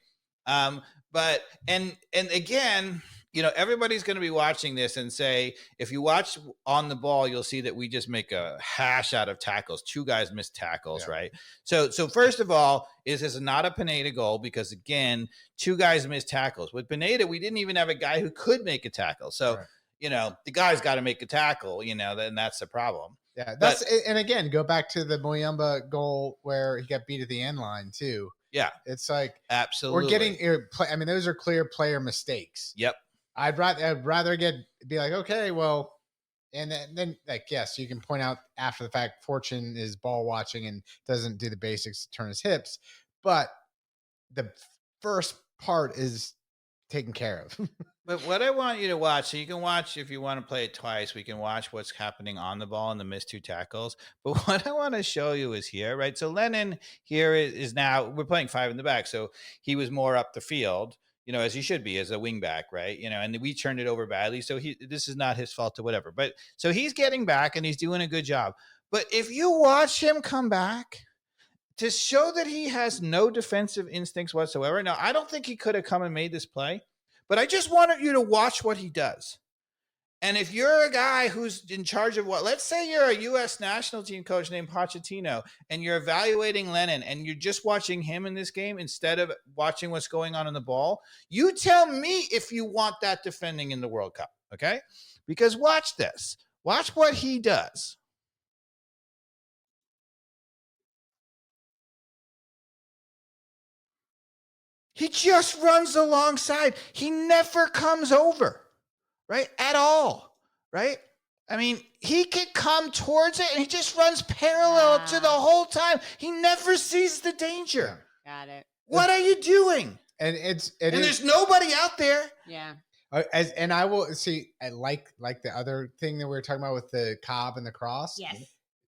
But again, you know, everybody's going to be watching this and say, if you watch On the Ball, you'll see that we just make a hash out of tackles. 2 guys missed tackles, right? So first of all, this is not a Pineda goal, because again, 2 guys missed tackles. With Pineda, we didn't even have a guy who could make a tackle. So, you know, the guy's got to make a tackle, you know, and that's the problem. Yeah, and again, go back to the Muyumba goal where he got beat at the end line too. Yeah, it's like absolutely. We're getting. I mean, those are clear player mistakes. Yep. I'd rather be like, okay, well, and then like, yes, you can point out after the fact, Fortune is ball watching and doesn't do the basics to turn his hips, but the first part is taken care of. But what I want you to watch, so you can watch, if you want to play it twice, we can watch what's happening on the ball and the missed 2 tackles. But what I want to show you is here, right? So Lennon here is now, we're playing 5 in the back. So he was more up the field, you know, as he should be as a wing back, right? You know, and we turned it over badly. So this is not his fault or whatever. But so he's getting back and he's doing a good job. But if you watch him come back, to show that he has no defensive instincts whatsoever. Now, I don't think he could have come and made this play, but I just wanted you to watch what he does. And if you're a guy who's in charge of let's say you're a U.S. national team coach named Pochettino, and you're evaluating Lennon, and you're just watching him in this game instead of watching what's going on in the ball, you tell me if you want that defending in the World Cup, okay? Because watch this. Watch what he does. He just runs alongside. He never comes over, right? At all, right? I mean, he could come towards it and he just runs parallel to the whole time. He never sees the danger. Got it. What are you doing? And there's nobody out there. Yeah. And I will see. I like the other thing that we were talking about with the Cobb and the cross. Yes.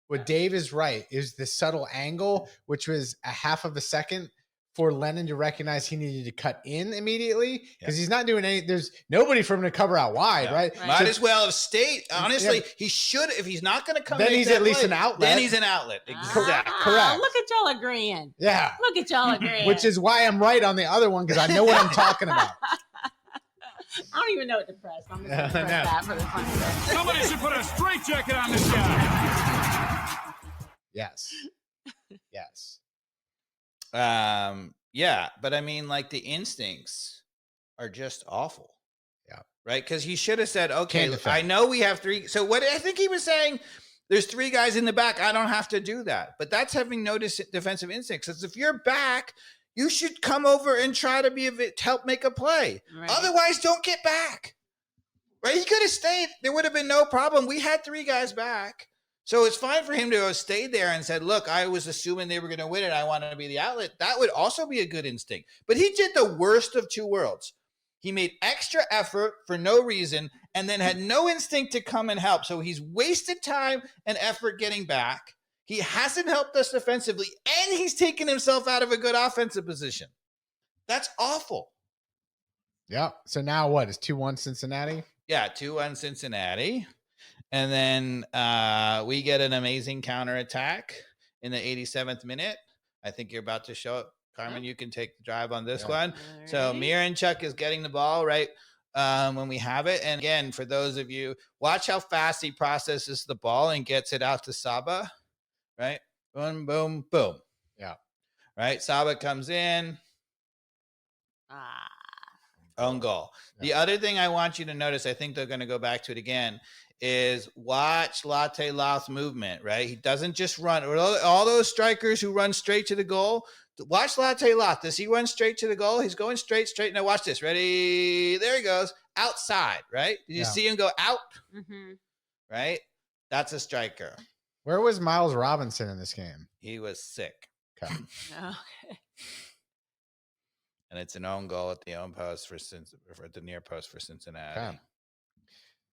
What Dave is right is the subtle angle, which was a half of a second for Lennon to recognize he needed to cut in immediately, because he's not doing any. There's nobody for him to cover out wide, right? Might as well have stayed. Honestly, he should. If he's not going to come, then he's at least an outlet. Then he's an outlet. Exactly. Correct. Look at y'all agreeing. Yeah. Look at y'all agreeing. Which is why I'm right on the other one, because I know what I'm talking about. I don't even know what to press. I'm just going to press that for the fun of it. Somebody should put a straitjacket on this guy. Yes. Yes. Yeah, but I mean, like, the instincts are just awful. Yeah. Right? Because he should have said, okay, I know we have 3. So what I think he was saying, there's 3 guys in the back. I don't have to do that. But that's having no defensive instincts. Because if you're back, you should come over and try to help make a play. Right. Otherwise, don't get back. Right? He could have stayed. There would have been no problem. We had 3 guys back. So it's fine for him to have stayed there and said, look, I was assuming they were going to win it. I wanted to be the outlet. That would also be a good instinct. But he did the worst of 2 worlds. He made extra effort for no reason and then had no instinct to come and help. So he's wasted time and effort getting back. He hasn't helped us defensively, and he's taken himself out of a good offensive position. That's awful. Yeah. So now what? Is 2-1 Cincinnati? Yeah, 2-1 Cincinnati. And then we get an amazing counterattack in the 87th minute. I think you're about to show up. Carmen, you can take the drive on this one. Right. So Miranchuk is getting the ball right when we have it. And again, for those of you, watch how fast he processes the ball and gets it out to Saba. Right? Boom, boom, boom. Yeah. Right? Saba comes in. Own goal. Yeah. The other thing I want you to notice, I think they're going to go back to it again, is watch Latte Loth's movement, right? He doesn't just run. All those strikers who run straight to the goal, watch Latte Loth. Does he run straight to the goal? He's going straight. Now watch this. Ready? There he goes. Outside, right? Did you see him go out? Mm-hmm. Right? That's a striker. Where was Miles Robinson in this game? He was sick. Okay. Okay. And it's an own goal at the own post at the near post for Cincinnati. Okay.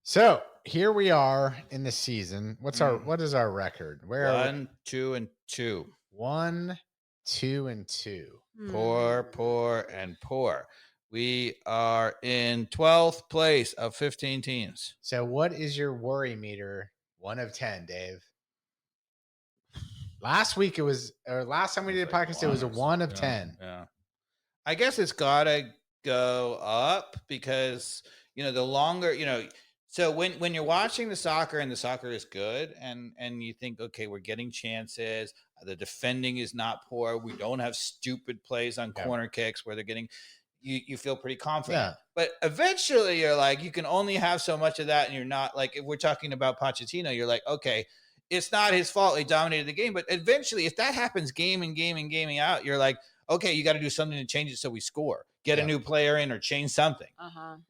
So here we are in the season. What is our record? Where 1, 2, and 2. 1, 2, and 2. Poor, and poor. We are in 12th place of 15 teams. So what is your worry meter? 1 of 10, Dave. Last week last time we did a podcast, it was a 1 of 10. Yeah. I guess it's gotta go up because the longer So when you're watching the soccer and the soccer is good and you think, okay, we're getting chances, the defending is not poor, we don't have stupid plays on corner kicks where they're getting, you feel pretty confident. Yeah. But eventually you're like, you can only have so much of that, and you're not like, if we're talking about Pochettino, you're like, okay, it's not his fault he dominated the game, but eventually if that happens gaming out, you're like, okay, you got to do something to change it so we score. Get a new player in or change something,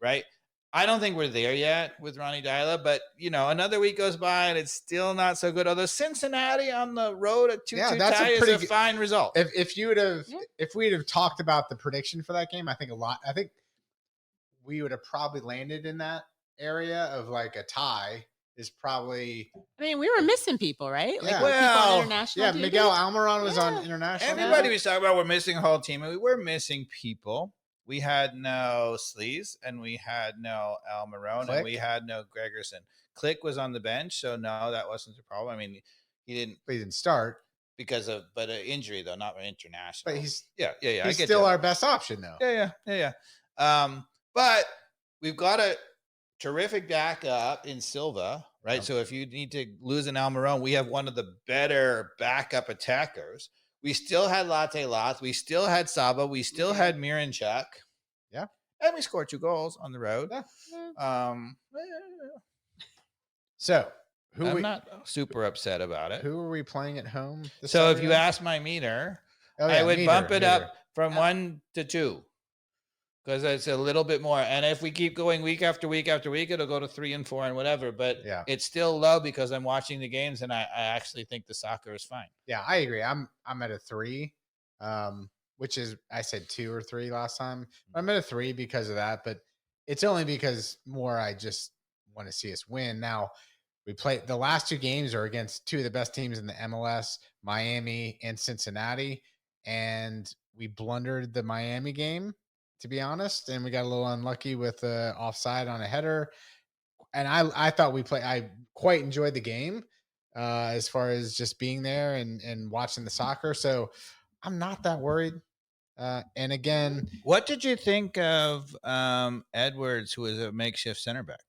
right? I don't think we're there yet with Ronnie Dyla, but, another week goes by and it's still not so good. Although Cincinnati on the road at 2-2 tie is a fine result. If we'd have talked about the prediction for that game, I think we would have probably landed in that area of like a tie is probably. I mean, we were missing people, right? Yeah. Like people on international. Yeah, Miguel Almiron was on international. Everybody was talking about we're missing a whole team. We were missing people. We had no Sleaze, and we had no Almiron, and we had no Gregerson. Click was on the bench, so no, that wasn't the problem. I mean, he didn't start because of an injury, though, not international. But he's He's still our best option, though. Yeah. But we've got a terrific backup in Silva, right? So if you need to lose an Almiron, we have one of the better backup attackers. We still had Latte Loth. We still had Saba. We still had Miranchuk. Yeah. And we scored 2 goals on the road. Yeah. So I'm not super upset about it. Who are we playing at home? So Saturday? If you ask my meter, I would bump it up from 1 to 2. Because it's a little bit more. And if we keep going week after week after week, it'll go to 3 and 4 and whatever. But it's still low because I'm watching the games and I actually think the soccer is fine. Yeah, I agree. I'm at a 3, which is, I said 2 or 3 last time. I'm at a 3 because of that. But it's only because I just want to see us win. Now, we play the last 2 games are against 2 of the best teams in the MLS, Miami and Cincinnati. And we blundered the Miami game, to be honest, and we got a little unlucky with offside on a header. And I thought I quite enjoyed the game as far as just being there and watching the soccer. So I'm not that worried. And again, what did you think of Edwards, who was a makeshift center back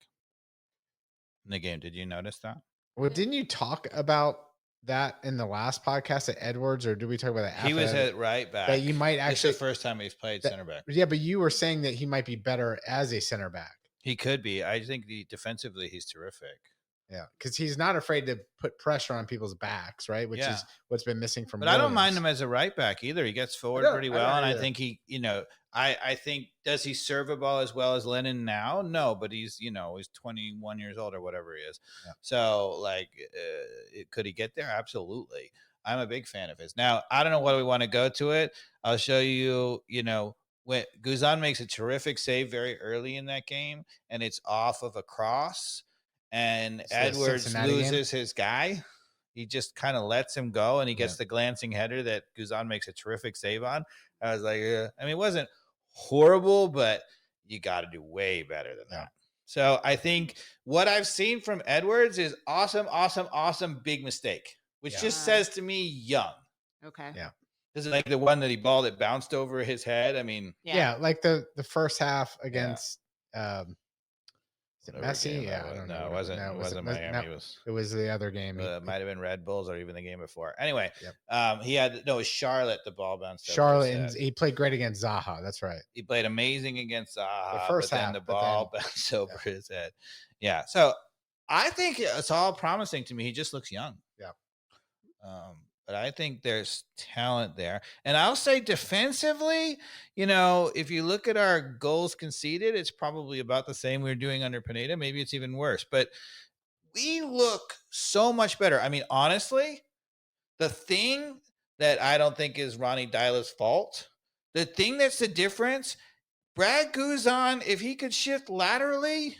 in the game? Did you notice that? Well, didn't you talk about that in the last podcast at Edwards, or did we talk about that? He was at right back. That you might actually. It's the first time he's played center back. Yeah, but you were saying that he might be better as a center back. He could be. I think defensively he's terrific. Yeah, because he's not afraid to put pressure on people's backs, right? Which is what's been missing from. But I don't mind Williams. him as a right back either. He gets forward pretty well, and I think he, I think does he serve a ball as well as Lennon now? No, but he's he's 21 years old or whatever he is. Yeah. So could he get there? Absolutely. I'm a big fan of his. Now I don't know whether we want to go to it. I'll show you. When Guzan makes a terrific save very early in that game, and it's off of a cross. And Edwards loses his guy. He just kind of lets him go, and he gets the glancing header that Guzan makes a terrific save on. I was like, I mean, it wasn't horrible, but you got to do way better than that. So I think what I've seen from Edwards is awesome, big mistake, which just says to me, young. Okay. Yeah. This is like the one that he balled that bounced over his head. I mean, like the first half against is it Messi? I don't know. It wasn't Miami. It was the other game. It might have been Red Bulls or even the game before. Anyway, it was Charlotte. The ball bounced. Charlotte, and he played great against Zaha. That's right. He played amazing against Zaha. The first half, then the ball bounced over his head. Yeah. So I think it's all promising to me. He just looks young. Yeah. But I think there's talent there. And I'll say defensively, if you look at our goals conceded, it's probably about the same we were doing under Pineda. Maybe it's even worse. But we look so much better. I mean, honestly, the thing that I don't think is Ronnie Dyla's fault, the thing that's the difference, Brad Guzan, if he could shift laterally,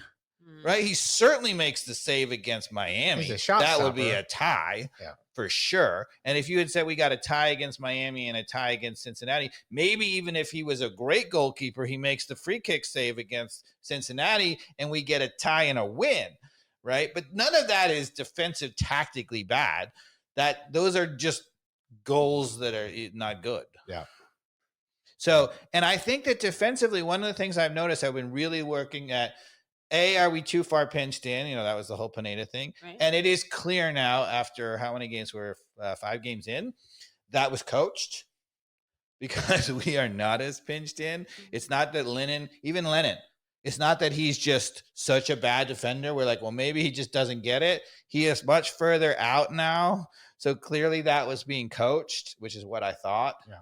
right, he certainly makes the save against Miami. That would be a tie. Yeah. For sure. And if you had said we got a tie against Miami and a tie against Cincinnati, maybe even if he was a great goalkeeper, he makes the free kick save against Cincinnati and we get a tie and a win, right? But none of that is defensive tactically bad. Those are just goals that are not good. Yeah. So, and I think that defensively, one of the things I've noticed I've been really working at, are we too far pinched in? That was the whole Pineda thing. Right. And it is clear now after how many games we're 5 games in, that was coached because we are not as pinched in. It's not that Lennon, it's not that he's just such a bad defender. We're like, well, maybe he just doesn't get it. He is much further out now. So clearly that was being coached, which is what I thought. Yeah.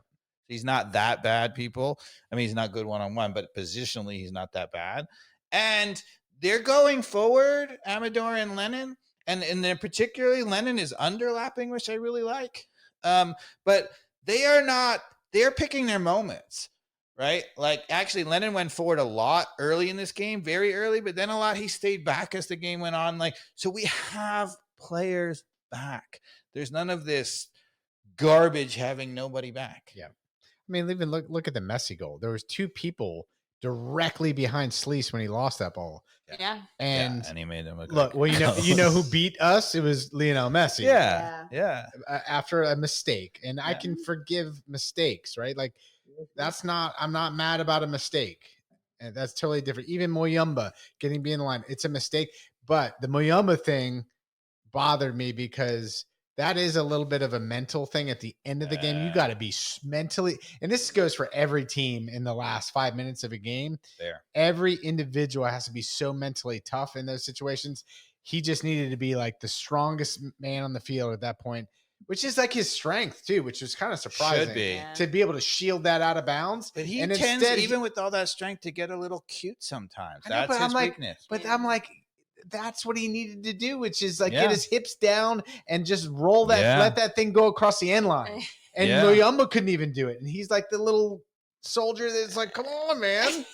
He's not that bad, people. I mean, he's not good one-on-one, but positionally, he's not that bad. And they're going forward, Amador and Lennon, and then particularly Lennon is underlapping, which I really like. But they're picking their moments, right? Like actually Lennon went forward a lot early in this game, very early, but then a lot he stayed back as the game went on. So we have players back. There's none of this garbage having nobody back. Yeah. I mean, even look at the Messi goal. There was 2 people directly behind Sleece when he lost that ball. Yeah. And he made them look, well, you know who beat us? It was Lionel Messi. Yeah. After a mistake. And I can forgive mistakes, right? Like I'm not mad about a mistake. And that's totally different. Even Moyumba getting being in the line, it's a mistake. But the Moyumba thing bothered me because that is a little bit of a mental thing at the end of the game. You got to be mentally, and this goes for every team in the last 5 minutes of a game. Every individual has to be so mentally tough in those situations. He just needed to be like the strongest man on the field at that point, which is like his strength too, which is kind of surprising to be able to shield that out of bounds. But he tends, even with all that strength, to get a little cute sometimes. That's his weakness. But I'm like, that's what he needed to do, which is like get his hips down and just roll that, let that thing go across the end line. And Muyumba couldn't even do it. And he's like the little soldier that's like, come on, man.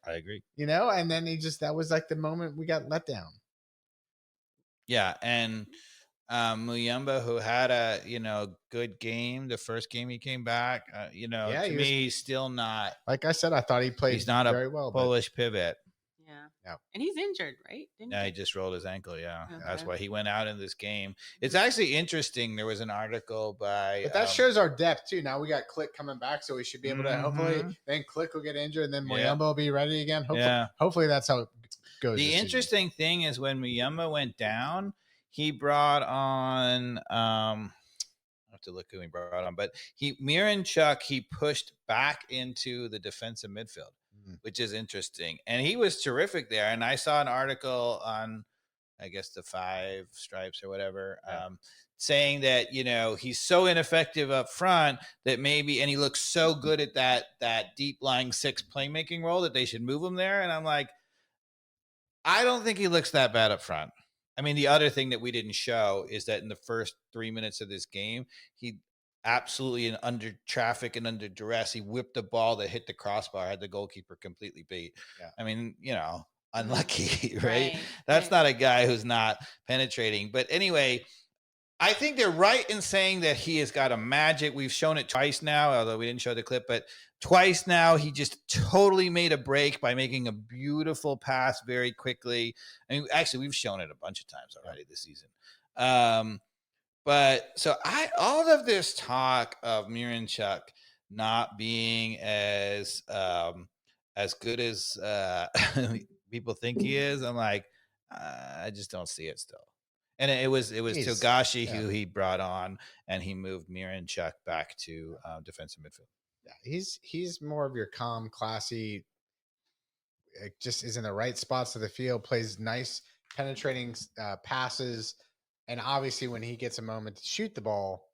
I agree. And then that was like the moment we got let down. Yeah. And Muyumba, who had a, good game, the first game he came back, to me, he's still not. Like I said, I thought he played he's not very a well. Polish pivot. Yeah. And he's injured, right? He just rolled his ankle. Yeah. Okay. That's why he went out in this game. It's actually interesting. There was an article by. But that shows our depth, too. Now we got Click coming back, so we should be able to hopefully. Then Click will get injured, and then Muyumba will be ready again. Hopefully that's how it goes. The interesting thing is when Muyumba went down, he brought on. I have to look who he brought on, but Miranchuk, he pushed back into the defensive midfield, which is interesting. And he was terrific there. And I saw an article on I guess the 5 stripes or whatever, Yeah. saying that he's so ineffective up front that maybe, and he looks so good at that deep lying 6 playmaking role that they should move him there. And I'm like, I don't think he looks that bad up front. I mean, the other thing that we didn't show is that in the first 3 minutes of this game, he absolutely under traffic and under duress, he whipped a ball that hit the crossbar, had the goalkeeper completely beat. Yeah. I mean, unlucky, right? Right, That's right. not a guy who's not penetrating. But anyway, I think they're right in saying that he has got a magic. We've shown it twice now, although we didn't show the clip, but twice now he just totally made a break by making a beautiful pass very quickly. I mean, actually, we've shown it a bunch of times already this season. But so all of this talk of Miranchuk not being as good as people think he is, I'm like, I just don't see it still. And it was Togashi who he brought on, and he moved Miranchuk back to defensive midfield. Yeah, he's more of your calm, classy. Just is in the right spots of the field, plays nice penetrating passes, and obviously when he gets a moment to shoot the ball,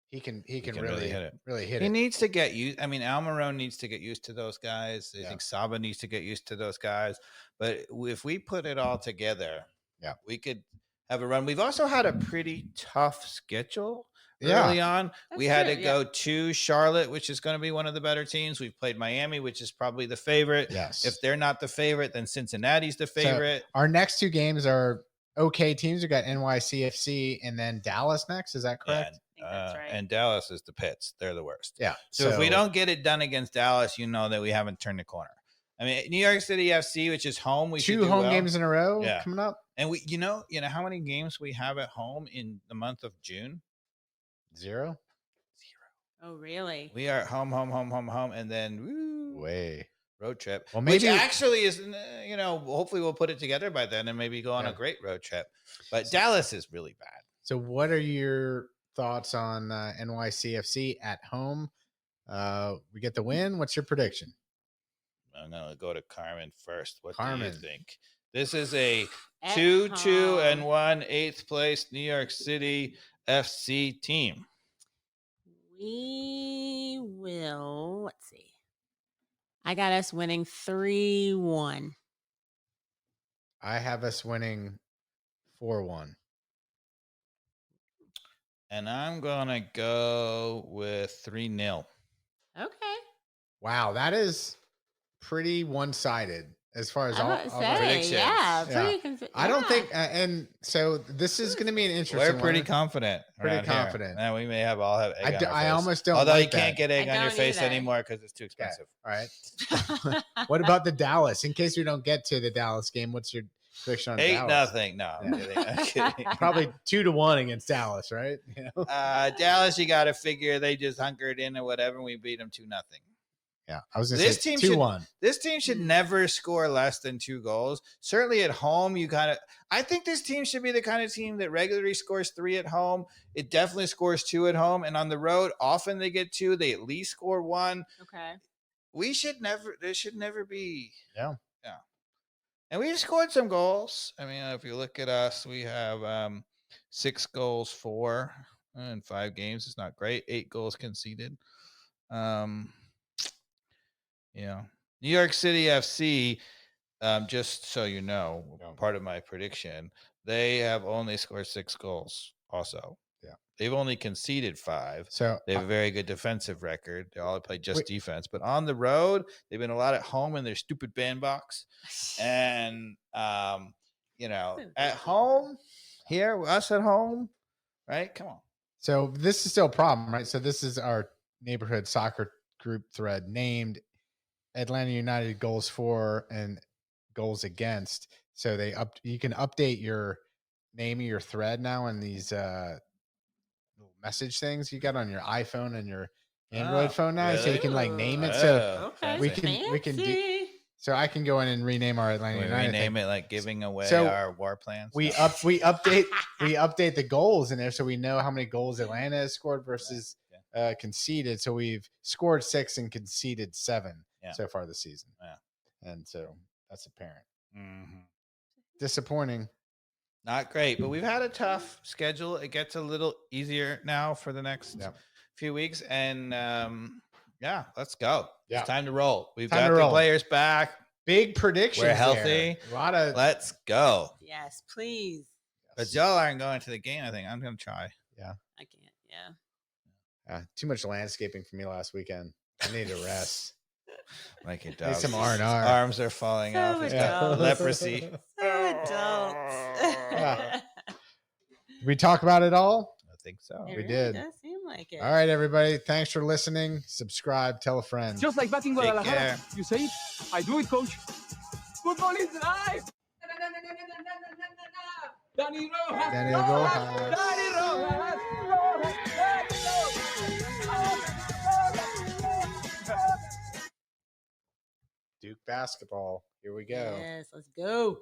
he can really hit it. Really hit he it. Needs to get used. I mean, Almiron needs to get used to those guys. I Yeah. think Saba needs to get used to those guys. But if we put it all together, yeah, we could have a run. We've also had a pretty tough schedule early on. We had to go to Charlotte, which is going to be one of the better teams. We've played Miami, which is probably the favorite. Yes. If they're not the favorite, then Cincinnati's the favorite. So our next 2 games are okay teams. We got NYCFC and then Dallas next. Is that correct? I think that's right. And Dallas is the Pits. They're the worst. Yeah. So if we don't get it done against Dallas, that we haven't turned the corner. I mean, New York City FC, which is home, we should 2 do home well. games in a row coming up. And we, you know how many games we have at home in the month of June? 0. Oh, really? We are home, and then road trip. Well, maybe which actually is, hopefully we'll put it together by then and maybe go on a great road trip. But Dallas is really bad. So, what are your thoughts on NYCFC at home? We get the win. What's your prediction? I'm gonna go to Carmen first. What Carmen. do you think? This is a At 2-2-1 home. 8th place New York City FC team. We will. Let's see. I got us winning 3-1. I have us winning 4-1. And I'm gonna go with 3-0. Okay. Wow, that is pretty one-sided as far as all predictions. Yeah, I don't think, and so this is going to be an interesting. We're pretty confident. Pretty confident. And we may all have egg on our face. I almost don't. Although like you can't get egg on your face either. anymore because it's too expensive. Okay. All right. What about the Dallas? In case we don't get to the Dallas game, what's your prediction on 8-0. Dallas? No, I'm kidding. Probably 2-1 against Dallas, right? Dallas, you got to figure they just hunkered in or whatever. And we beat them 2-0. Yeah, I was going to say 2-1. This team should never score less than 2 goals. Certainly at home, I think this team should be the kind of team that regularly scores 3 at home. It definitely scores 2 at home, and on the road, often they get 2. They at least score 1. Okay. There should never be. Yeah. And we've scored some goals. I mean, if you look at us, we have 6 goals for in 5 games. It's not great. 8 goals conceded. New York City FC, just so you know, part of my prediction, they have only scored 6 goals also. Yeah. They've only conceded 5. So they have a very good defensive record. They all play defense. But on the road, they've been a lot at home in their stupid bandbox. And, at home, here, us at home, right? Come on. So this is still a problem, right? So this is our neighborhood soccer group thread named Atlanta United goals for and goals against. So you can update your name of your thread now in these little message things you got on your iPhone and your Android phone now. Really? So you can name it. So we can do. So I can go in and rename our Atlanta United. Rename it like giving away our war plans. We update the goals in there so we know how many goals Atlanta has scored versus conceded. So we've scored 6 and conceded 7 so far this season. Yeah. And so that's apparent. Mm-hmm. Disappointing. Not great, but we've had a tough schedule. It gets a little easier now for the next few weeks. And yeah, let's go. Yeah. It's time to roll. We've Time got to the roll. players back. Big predictions. We're healthy. There. A lot of. Let's go. Yes, please. But y'all aren't going to the game. I think I'm going to try. Yeah. I can't. Yeah. Too much landscaping for me last weekend. I need a rest. Like it Need does. some R&R. Arms are falling So off. He's got adult. leprosy. So adults. Yeah. Did we talk about it all? I think so. It We really did. does seem like it. All right, everybody. Thanks for listening. Subscribe. Tell a friend. Just like back in Take Guadalajara. care. You say it, I do it, coach. Football is life. Danny Rojas. Danny Rojas. Danny Rojas. Duke basketball. Here we go. Yes, let's go.